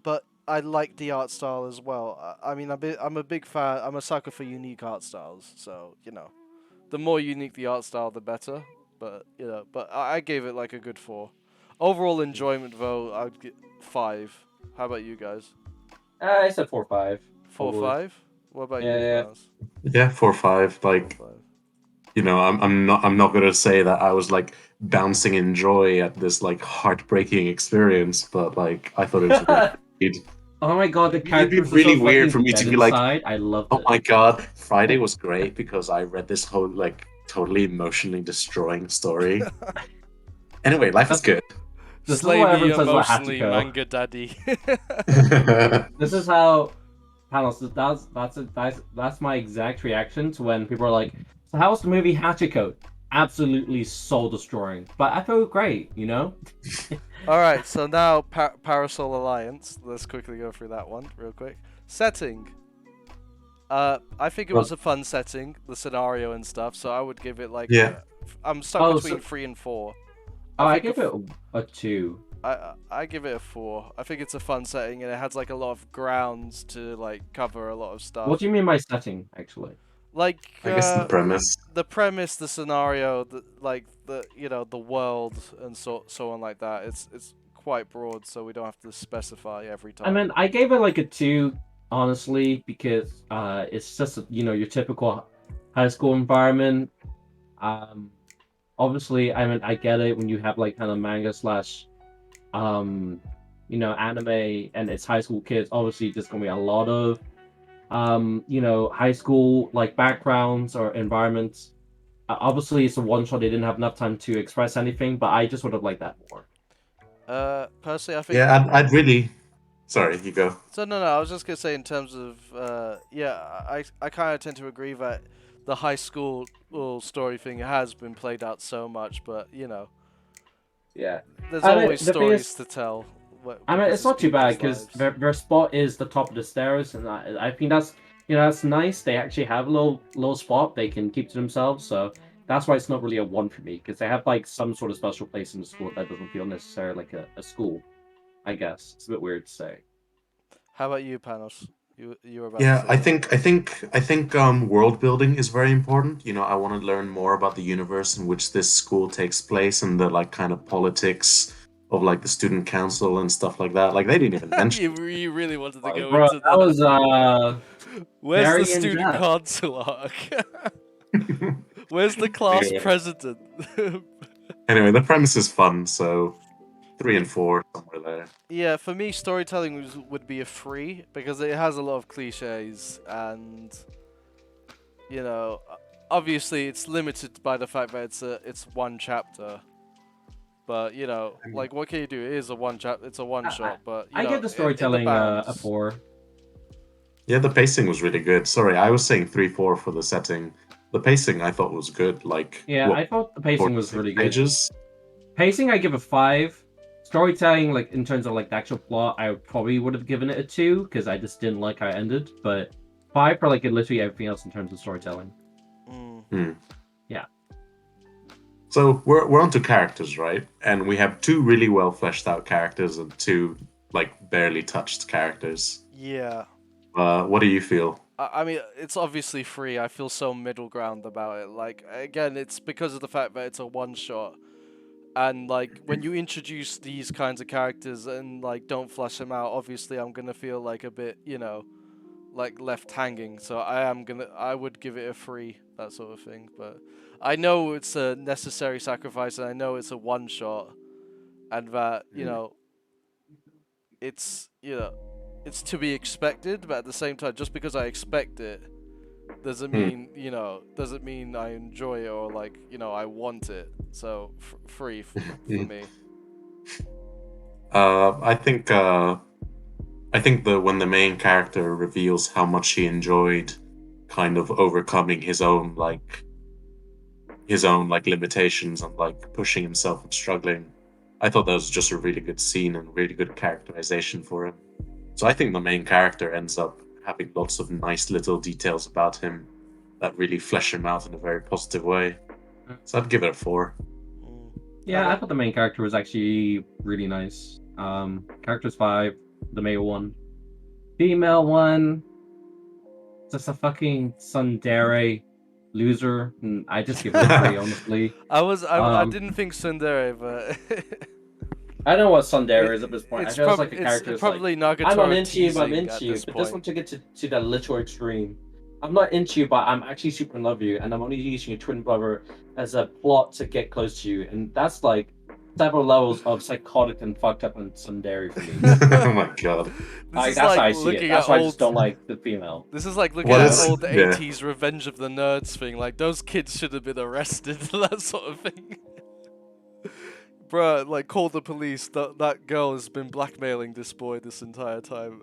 but I like the art style as well. I mean, I'm a big fan. I'm a sucker for unique art styles. So the more unique the art style, the better. But I gave it like a good 4. Overall enjoyment though, I would get 5. How about you guys? I said 4 or 5. 4 or 5? What about you, Yeah. Miles? Yeah, 4 or 5. Like 5. I'm not gonna say that I was like bouncing in joy at this like heartbreaking experience, but like I thought it was really good. Oh my god, the It'd be characters are really so weird fucking for me to dead be like, inside. I loved oh it. my god, Friday was great because I read this whole like totally emotionally destroying story. Anyway, life is good. This is Slay what me everyone says about emotionally, Hachiko. manga daddy. This is how panels. That's my exact reaction to when people are like, "So how was the movie Hachiko?" Absolutely soul destroying, but I felt great. All right, so now Parasol Alliance. Let's quickly go through that one real quick. Setting. I think it was a fun setting, the scenario and stuff. So I would give it like. Yeah. I'm stuck between 3 and 4. I think give it a 2. I give it a 4. I think it's a fun setting and it has like a lot of grounds to like cover a lot of stuff. What do you mean by setting, actually? Like I guess the premise. the scenario, the world and so on like that. It's quite broad, so we don't have to specify every time. I mean, I gave it like a 2, honestly, because it's just your typical high school environment. Obviously, I mean, I get it when you have like kind of manga slash, anime, and it's high school kids. Obviously, there's gonna be a lot of, high school like backgrounds or environments. Obviously, it's a one shot. They didn't have enough time to express anything, but I just would have liked that more. Personally, I think. Yeah, I'd really. Sorry, you go. So no, I was just gonna say in terms of I kind of tend to agree that the high school story thing has been played out so much, but Yeah. there's I mean, always the thing stories is- to tell. I mean, it's not too bad because their spot is the top of the stairs, and I think that's that's nice. They actually have a little spot they can keep to themselves, so that's why it's not really a 1 for me, because they have like some sort of special place in the school that doesn't feel necessarily like a school. I guess it's a bit weird to say. How about you, Panos? You were about to Yeah, say I something. think I think I think world building is very important. You know, I want to learn more about the universe in which this school takes place and the like kind of politics of like the student council and stuff like that. Like they didn't even mention. You really wanted to go Bro, into that the. was Where's the very in student depth. council arc? Where's the class Anyway, president? anyway, the premise is fun, so 3 and 4 somewhere there. Yeah, for me, storytelling would be a 3 because it has a lot of cliches and, you know, obviously it's limited by the fact that it's one chapter. But you know, like what can you do? It is a one chap. It's a one shot. But you I know, give the in the storytelling a bounds. 4. Yeah, the pacing was really good. Sorry, I was saying 3-4 for the setting. The pacing I thought was good. Like Yeah, what, I thought the pacing was 46 really good. pages? Pacing, I give a 5. Storytelling, like in terms of like the actual plot, I probably would have given it a 2 because I just didn't like how it ended. But 5 for like literally everything else in terms of storytelling. Hmm. Yeah. So we're onto characters, right? And we have 2 really well fleshed out characters and 2 like barely touched characters. Yeah. What do you feel? I mean, it's obviously free. I feel so middle ground about it. Like again, it's because of the fact that it's a one shot. And like when you introduce these kinds of characters and like don't flesh them out, obviously I'm gonna feel like a bit, you know, like left hanging. So I would give it a 3, that sort of thing. But I know it's a necessary sacrifice, and I know it's a one shot, and that you know it's to be expected. But at the same time, just because I expect it doesn't Hmm. mean doesn't mean I enjoy it or like I want it. So 3 for me. I think that when the main character reveals how much he enjoyed kind of overcoming his own like limitations and like pushing himself and struggling, I thought that was just a really good scene and really good characterization for him. So I think the main character ends up having lots of nice little details about him that really flesh him out in a very positive way. So I'd give it a 4. Mm. Yeah, I thought the main character was actually really nice. Character's 5, the male one. Female one, just a fucking tsundere loser. And I just give it a 3, honestly. I didn't think Sundere, but I know what tsundere is at this point. I it's feel it's like a it's character that's like, probably I'm not Nagatoro into you, but I'm teasing into at you. this But this point. one took it to that literal extreme. I'm not into you, but I'm actually super in love with you, and I'm only using your twin brother as a plot to get close to you. And that's like several levels of psychotic and fucked up and tsundere for me. Oh my god. This is That's how like I see it. looking That's at why I just old. don't like the female. This is like looking What at is- old yeah. 80s Revenge of the Nerds thing. Like those kids should have been arrested, that sort of thing. Bruh, like call the police. That girl has been blackmailing this boy this entire time.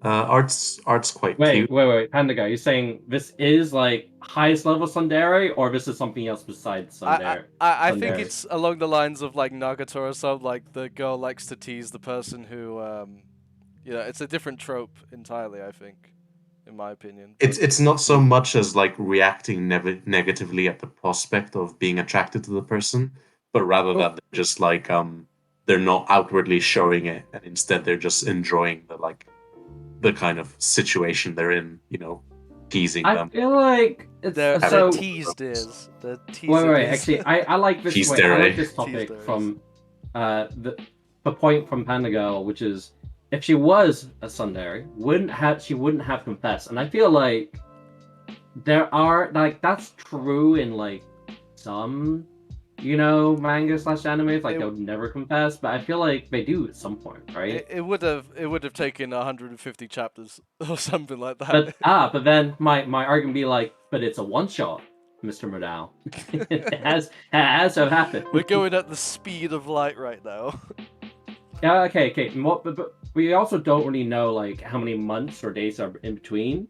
Art's quite cute. Wait, Panda guy, you're saying this is like highest level tsundere, or this is something else besides tsundere? I think Tsundere? it's along the lines of like Nagato or something. Like the girl likes to tease the person who, it's a different trope entirely. I think, in my opinion. But It's not so much as like reacting negatively at the prospect of being attracted to the person, but rather that they're just like they're not outwardly showing it, and instead they're just enjoying the kind of situation they're in, teasing I them. feel like it's they're so. teased is they're teased. Wait. Actually, I like this. Wait, I like this topic Teased from the point from Panda Girl, which is if she was a tsundere, she wouldn't have confessed, and I feel like there are like that's true in like some manga / animes, like they would never confess, but I feel like they do at some point, right? It would have taken 150 chapters or something like that. But then my argument be like, but it's a one shot, Mr. Mordau. it has so happened. We're going at the speed of light right now. Yeah, okay. But we also don't really know like how many months or days are in between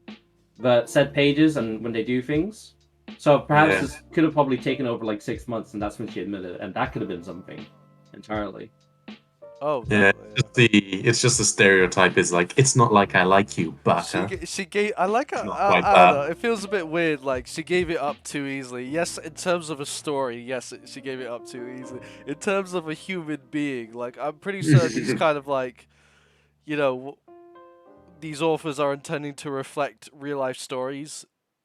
the said pages and when they do things. So perhaps this could have probably taken over like 6 months, and that's when she admitted it, and that could have been something entirely. Oh, Yeah, definitely. it's just the stereotype is like it's not like I like you, but She gave. I like it's her. not quite I don't know. that. It feels a bit weird. Like she gave it up too easily. Yes, in terms of a story, yes, she gave it up too easily. In terms of a human being, like I'm pretty sure these kind of like, you know, these authors are intending to reflect real life stories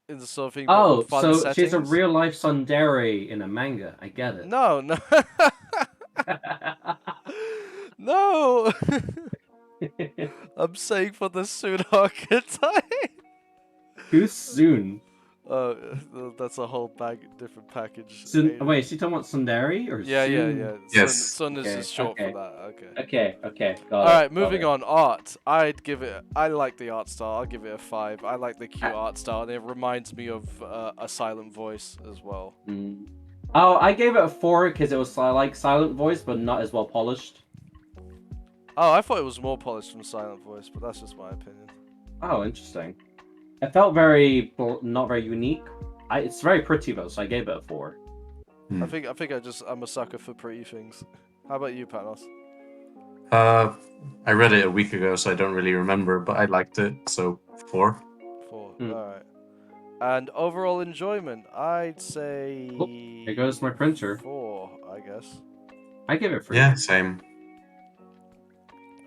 in the sort of thing, but with Oh, fun so she's a settings. real life tsundere in a manga. I get it. No, no, no. I'm saying for the soon archetype. Who's Soon? That's a whole different package. Wait, is she talking about tsundere or Yeah, yeah, Soon? yeah. Yes. Sun is Okay, just short for okay, that. Okay. okay. All Got right, it. Got moving it. on. Art. I'd give it. I like the art style. I'll give it a 5. I like the cute art style, and it reminds me of a silent voice as well. Mm. Oh, I gave it a 4 because it was like silent voice, but not as well polished. Oh, I thought it was more polished from silent voice, but that's just my opinion. Oh, interesting. It felt very not very unique. It's very pretty though, so I gave it a 4. Hmm. I think I'm a sucker for pretty things. How about you, Panos? I read it a week ago, so I don't really remember, but I liked it, so 4. 4. Hmm. All right. And overall enjoyment, I'd say. Oh, there goes my printer. 4, I guess. I give it 3. Yeah, same.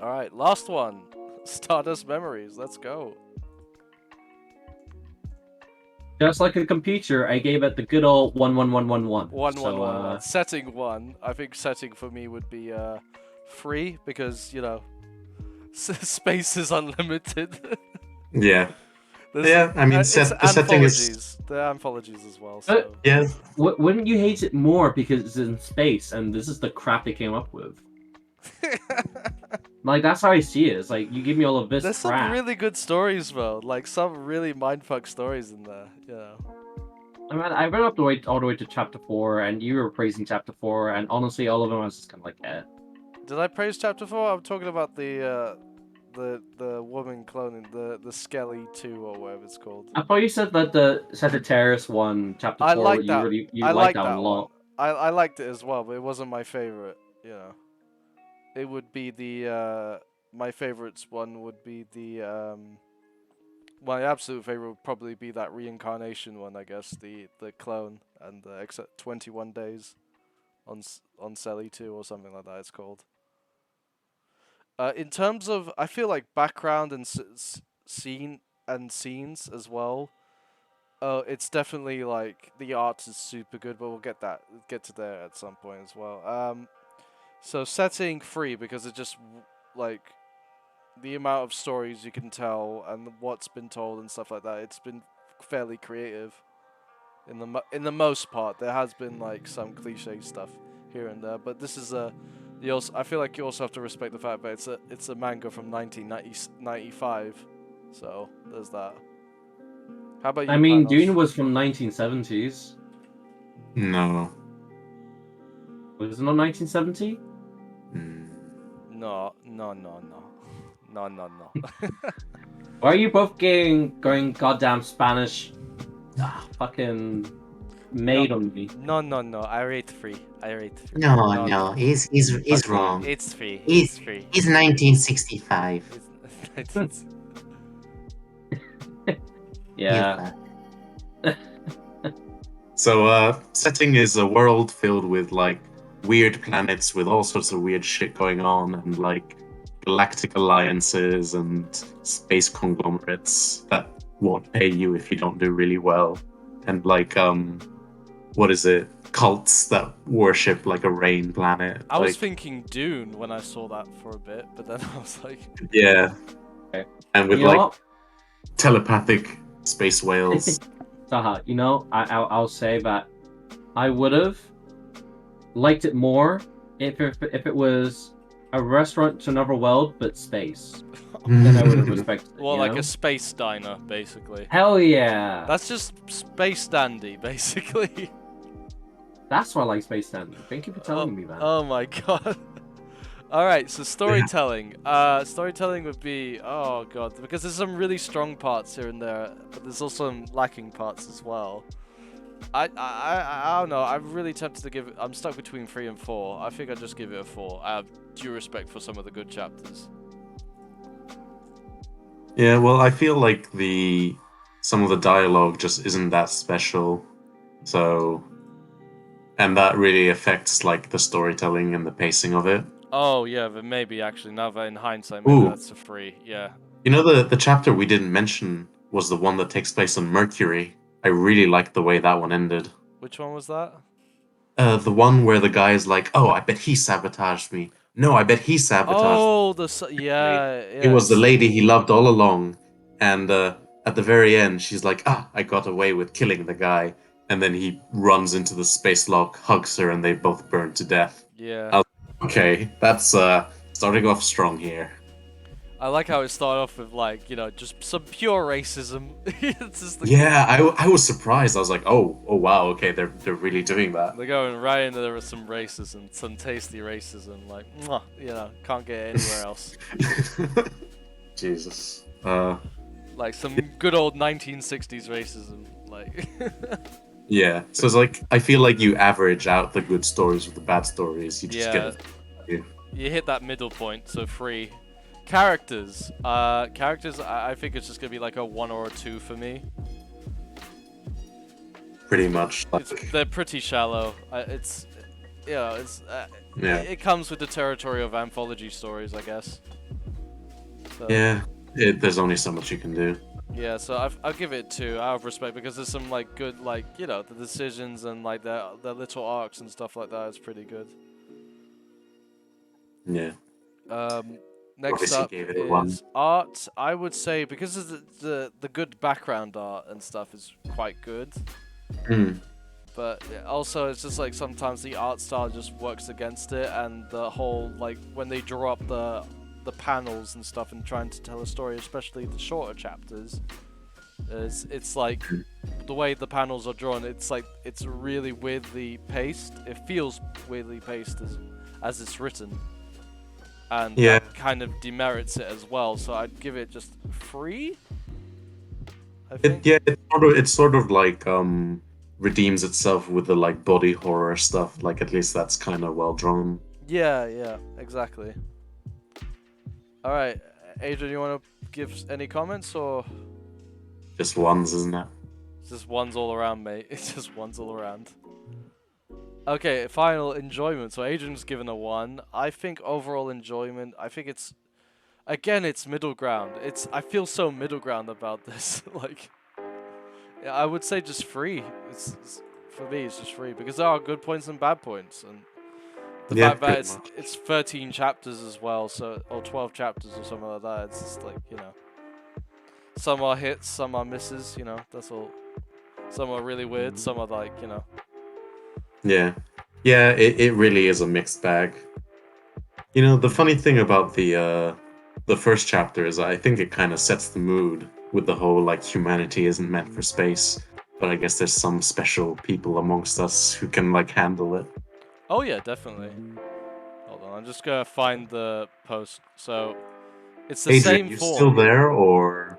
All right, last one. Stardust Memories. Let's go. Just like a computer, I gave it the good old 11111. 1. Setting 1. I think setting for me would be 3 because you know space is unlimited. Yeah. Yeah, I mean, it's the setting is. anthologies. They're anthologies as well. So. Yeah. Wouldn't you hate it more because it's in space and this is the crap they came up with? Like that's how I see it. It's like you give me all of this There's crap. some really good stories though, like some really mindfuck stories in there. You know. I mean, I read all the way to chapter 4, and you were praising chapter 4, and honestly, all of them I was just kind of like, eh. Did I praise chapter 4? I'm talking about the woman cloning the Skelly 2 or whatever it's called. I thought you said that the Sagittarius one, chapter 4, like that. you liked that one a lot. I liked it as well, but it wasn't my favorite. You know, it would be the my favorites one would be the my absolute favorite would probably be that reincarnation one. I guess the clone and the 21 days on Selly 2 or something like that. It's called. In terms of, I feel like background and scenes as well. It's definitely like the art is super good, but we'll get to there at some point as well. So setting 3 because it just like the amount of stories you can tell and what's been told and stuff like that. It's been fairly creative. In the most part, there has been like some cliche stuff here and there, but this is I feel like you also have to respect the fact that it's a manga from 1995, so there's that. How about you? I mean, Panos? Dune was from 1970s. No. Was it not 1970? No. Why are you both going goddamn Spanish? Fucking made on me. No. I rate 3. No, he's Okay. wrong. It's 3. He's It's 3. he's 1965. Yeah. So, setting is a world filled with like weird planets with all sorts of weird shit going on, and like galactic alliances and space conglomerates that won't pay you if you don't do really well, and like what is it? Cults that worship like a rain planet. I was like, thinking Dune when I saw that for a bit, but then I was like, yeah, Okay. and with You know like what? telepathic space whales. Saha, you know, I'll say that I would have liked it more if it was a restaurant to another world but space. Then I would have respected it. well, you like know? a space diner, basically. Hell yeah! That's just space dandy, basically. That's why I like Space Dandy. Thank you for telling me that. Oh my god. All right, so storytelling. Storytelling would be, oh god, because there's some really strong parts here and there, but there's also some lacking parts as well. I don't know. I'm really tempted to give it. I'm stuck between 3 and 4. I think I'd just give it a 4. I have due respect for some of the good chapters. Yeah, well, I feel like some of the dialogue just isn't that special. So, and that really affects like the storytelling and the pacing of it. Oh yeah, but maybe actually now that in hindsight, maybe Ooh, that's a 3. Yeah. you know the chapter we didn't mention was the one that takes place on Mercury. I really liked the way that one ended. Which one was that? The one where the guy is like, "Oh, I bet he sabotaged me. No, I bet he sabotaged Oh, me." yeah, It yeah. was the lady he loved all along, and at the very end, she's like, "Ah, I got away with killing the guy," and then he runs into the space lock, hugs her, and they both burn to death. Yeah. I was like, okay, that's starting off strong here. I like how it started off with like, just some pure racism. It's just like Yeah, I was surprised. I was like, oh wow, okay, they're really doing that. they're going right into there with some racism, some tasty racism, like, mwah, can't get it anywhere else. Jesus. Like some good old 1960s racism, like. Yeah. So it's like I feel like you average out the good stories with the bad stories. You just get Yeah, it. you hit that middle point, so 3. Characters. Characters, I think it's just gonna be like a 1 or a 2 for me. Pretty much. They're pretty shallow. It's Yeah. it comes with the territory of anthology stories, I guess. So, Yeah. There's only so much you can do. yeah, so I'll give it 2 out of respect because there's some like good the decisions and like the little arcs and stuff like that is pretty good. Yeah. Next Obviously up gave it a 1. is art. I would say because of the good background art and stuff is quite good. Hmm. But also it's just like sometimes the art style just works against it, and the whole like when they draw up the panels and stuff and trying to tell a story, especially the shorter chapters, it's like the way the panels are drawn, it's like it's really weirdly paced. It feels weirdly paced as it's written, and Yeah. that kind of demerits it as well. So I'd give it just 3. I think. It's sort of like redeems itself with the like body horror stuff. Like at least that's kind of well drawn. Yeah, exactly. All right, Adrian, you want to give any comments or Just ones, isn't it? just ones all around, mate? It's just ones all around. Okay, final enjoyment. So Adrian's given a 1. I think overall enjoyment, I think it's middle ground. I feel so middle ground about this. Like, yeah, I would say just 3. For me, it's just 3 because there are good points and bad points, and the Yeah, fact that pretty much. it's 13 chapters as well, or 12 chapters or something like that. It's just like some are hits, some are misses. That's all. Some are really weird. Some are like Yeah. Yeah, it really is a mixed bag. You know, the funny thing about the first chapter is I think it kind of sets the mood with the whole like humanity isn't meant for space, but I guess there's some special people amongst us who can like handle it. Oh yeah, definitely. Hold on, I'm just gonna find the post. So it's the Adrian, same you form. still there or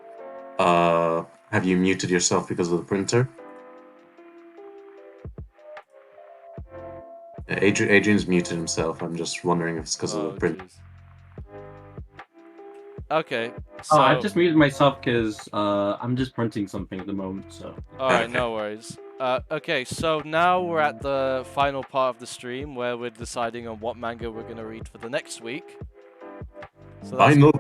have you muted yourself because of the printer? Yeah, Adrian's muted himself. I'm just wondering if it's because of the Oh printer. jeez. Okay, Oh, so I've just muted myself because I'm just printing something at the moment. So all right, Okay. no worries. Okay, so now we're at the final part of the stream where we're deciding on what manga we're gonna read for the next week. So that's Final.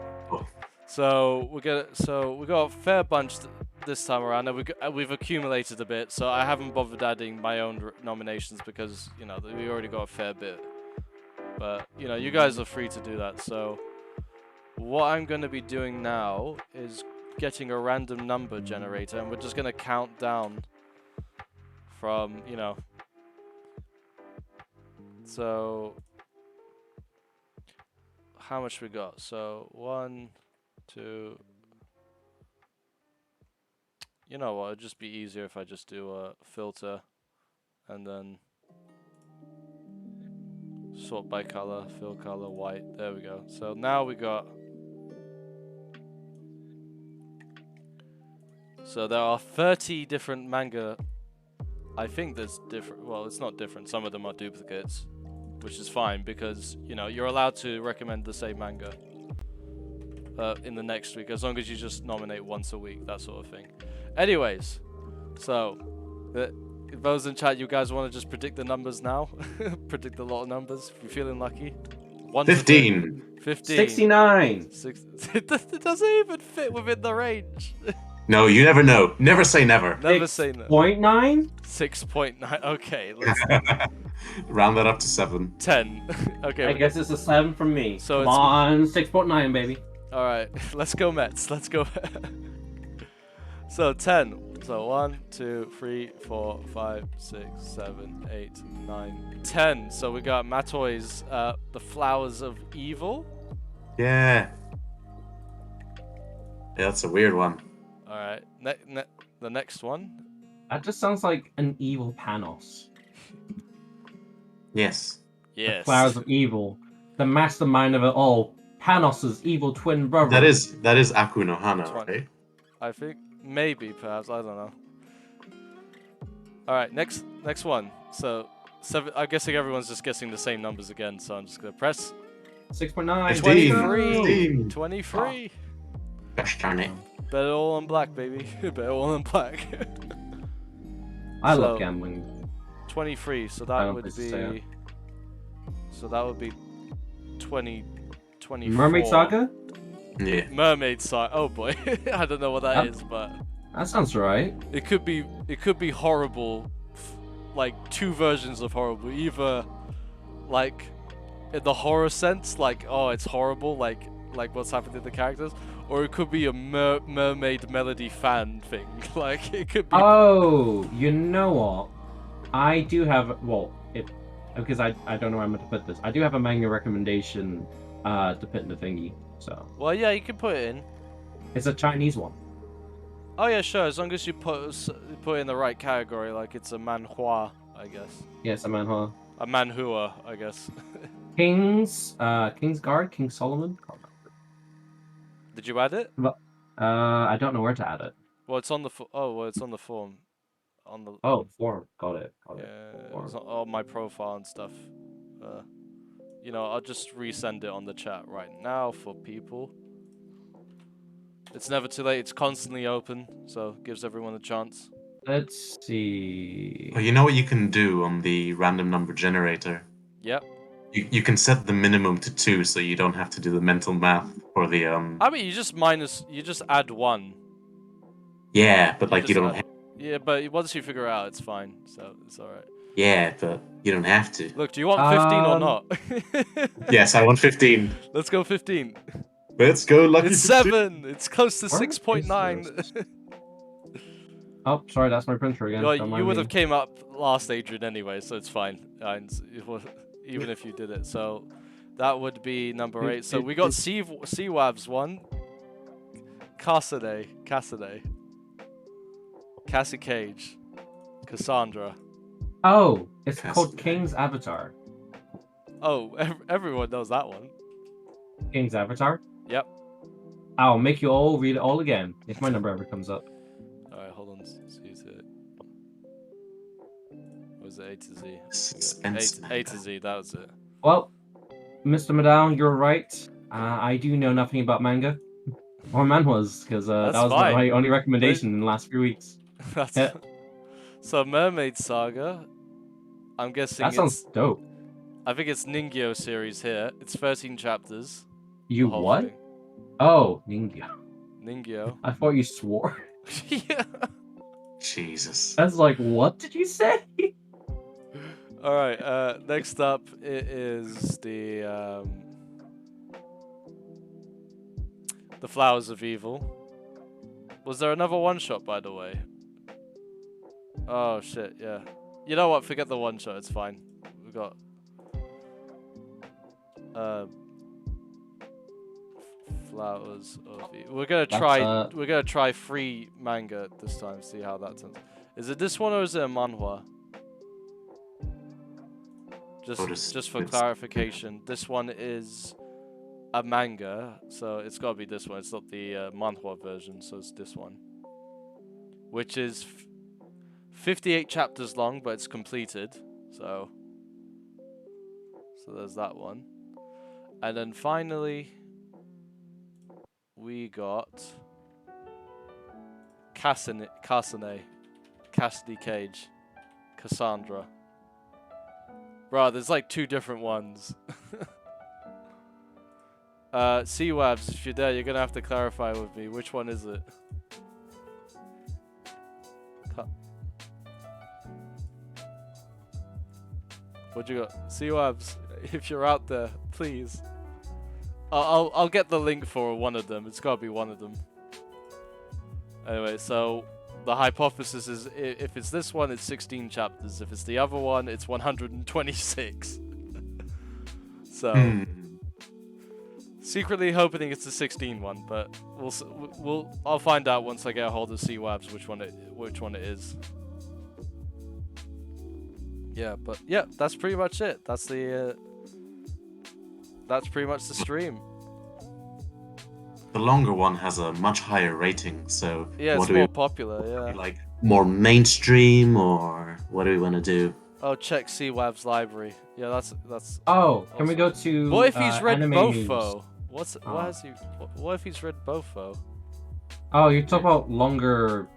So we got a fair bunch this time around, and we've accumulated a bit. So I haven't bothered adding my own nominations because we already got a fair bit. But you guys are free to do that. So what I'm going to be doing now is getting a random number generator, and we're just going to count down from So how much we got? So 1, 2. You know what? It'd just be easier if I just do a filter and then sort by color, fill color, white. There we go. So now we got. So there are 30 different manga I think there's different. Well, it's not different. Some of them are duplicates, which is fine because you're allowed to recommend the same manga in the next week as long as you just nominate once a week, that sort of thing. Anyways, so those in chat, you guys want to just predict the numbers now? Predict a lot of numbers. If you're feeling lucky. 1 to 15. 15. 69. It doesn't even fit within the range. No, you never know. Never say never. Never say no. 0.9? 6.9. Okay, let's Round that up to 7. 10. Okay. I guess it's a 7 from me. So Come it's on, 6.9, baby. all right. Let's go Mets. Let's go. So 10. So 1, 2, 3, 4, 5, 6, 7, 8, 9, 10. So we got Matoi's The Flowers of Evil. Yeah. Yeah, that's a weird one. All right. The next one. That just sounds like an evil Panos. Yes. Yes. Flowers of Evil. The mastermind of it all. Panos' evil twin brother. That is Aku no Hana, 20. right? I think maybe, perhaps, I don't know. All right, next one. So 7. I'm guessing everyone's just guessing the same numbers again. So I'm just gonna press 6.9. 23. 23. Gosh darn it. Bet it all on black, baby. Bet it all on black. I So- love gambling. 23. So I that don't would think so. be. So that would be 20. 24. Mermaid Saga? Yeah. Mermaid Saga. Oh boy, I don't know what that is, but That sounds right. it could be horrible. Like 2 versions of horrible. Either like in the horror sense, like oh it's horrible, like what's happened to the characters, or it could be a mermaid melody fan thing. Like it could be. Oh, you know what? I do have because I don't know where I'm going to put this. I do have a manga recommendation to put in the thingy. So Well, yeah, you can put it in. it's a Chinese one. Oh yeah, sure. As long as you put in the right category, like it's a manhua, I guess. Yes, a manhwa. A manhua, I guess. King's Guard, King Solomon. Can't remember. Did you add it? I don't know where to add it. Well, it's on the it's on the form. On the Oh, form. Got it. it was on my profile and stuff. I'll just resend it on the chat right now for people. It's never too late. It's constantly open, so gives everyone a chance. Let's see. Oh, you know what you can do on the random number generator? Yep. You can set the minimum to 2 so you don't have to do the mental math for the I mean, you just add 1. Yeah, but like you just don't add- Yeah, but once you figure it out, it's fine. So it's all right. Yeah, but you don't have to. Look, do you want 15 or not? Yes, I want 15. Let's go 15. Let's go, lucky It's 15. 7. It's close to Where is 6.9. this? Oh, sorry, that's my printer again. Well, Don't you mind would me. have came up last, Adrian, anyway, so it's fine. Even if you did it. So that would be number 8. So we got CWAV's one. Cassidy. Cassie Cage. Cassandra. Oh, it's Castle called Day. King's Avatar. Oh, everyone knows that one. King's Avatar? Yep. I'll make you all read it all again if my number ever comes up. Alright, hold on. C to it. What was it? A to Z? Suspense A to Z, that was it. Well, Mr. Madal, you're right. I do know nothing about manga or manhwas because that That's was fine. my only recommendation in the last few weeks. That's Yeah. So Mermaid Saga. I'm guessing That sounds dope. I think it's Ningyo series here. It's 13 chapters. You the whole what? thing. Oh, Ningyo. Ningyo. I thought you swore. Yeah. Jesus. I was like, what did you say? All right. Next up it is the Flowers of Evil. Was there another one shot, by the way? Oh shit! Yeah. You know what? Forget the one shot. It's fine. We got Flowers of Evil. We're gonna try free manga this time. See how that turns. Is it this one or is it a manhwa? Just for clarification, this one is a manga, so it's gotta be this one. It's not the manhwa version, so it's this one, which is 58 chapters long, but it's completed. So there's that one. And then finally, we got Cassidy Cage, Cassandra. Bro, there's like 2 different ones. C-Wabs, if you're there, you're gonna have to clarify with me. Which one is it? What you got? C-Wabs, if you're out there, please. I'll get the link for one of them. It's gotta be one of them. Anyway, so the hypothesis is if it's this one, it's 16 chapters. If it's the other one, it's 126. So secretly hoping it's the 16 one, but I'll find out once I get a hold of C-Wabs which one it is. Yeah, but yeah, that's pretty much it. That's pretty much the stream. The longer one has a much higher rating, so yeah, it's more popular. Yeah, like more mainstream, or what do we want to do? Oh, check C-Wab's library. Yeah, that's. Oh, awesome. Can we go to? What if he's read both memes? though? What if he's read both though? Oh, you're talking about longer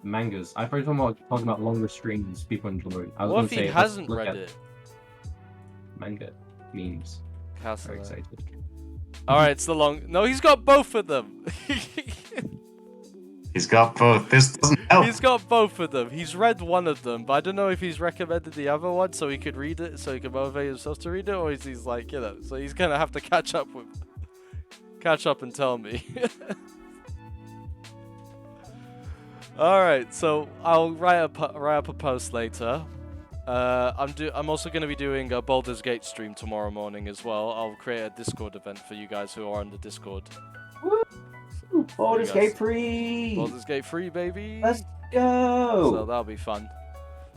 mangas. I thought you were talking about longer streams people enjoy. I was What if gonna he say, hasn't let's look read at it? Manga memes. Very Castle. excited. Alright, it's the long. No, he's got both of them. He's got both. This doesn't help. He's got both of them. He's read one of them, but I don't know if he's recommended the other one so he could read it, so he can motivate himself to read it, or is he's like, you know, so he's gonna have to catch up and tell me. Alright, so I'll write up a post later. I'm also going to be doing a Baldur's Gate stream tomorrow morning as well. I'll create a Discord event for you guys who are on the Discord. Woo! Baldur's Gate free! Baldur's Gate free, baby! Let's go! So that'll be fun.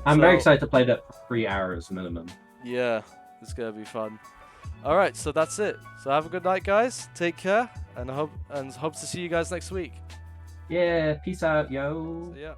I'm very excited to play that for 3 hours minimum. Yeah, it's going to be fun. Alright, so that's it. So have a good night, guys. Take care, and hope to see you guys next week. Yeah, peace out, yo. So, yeah.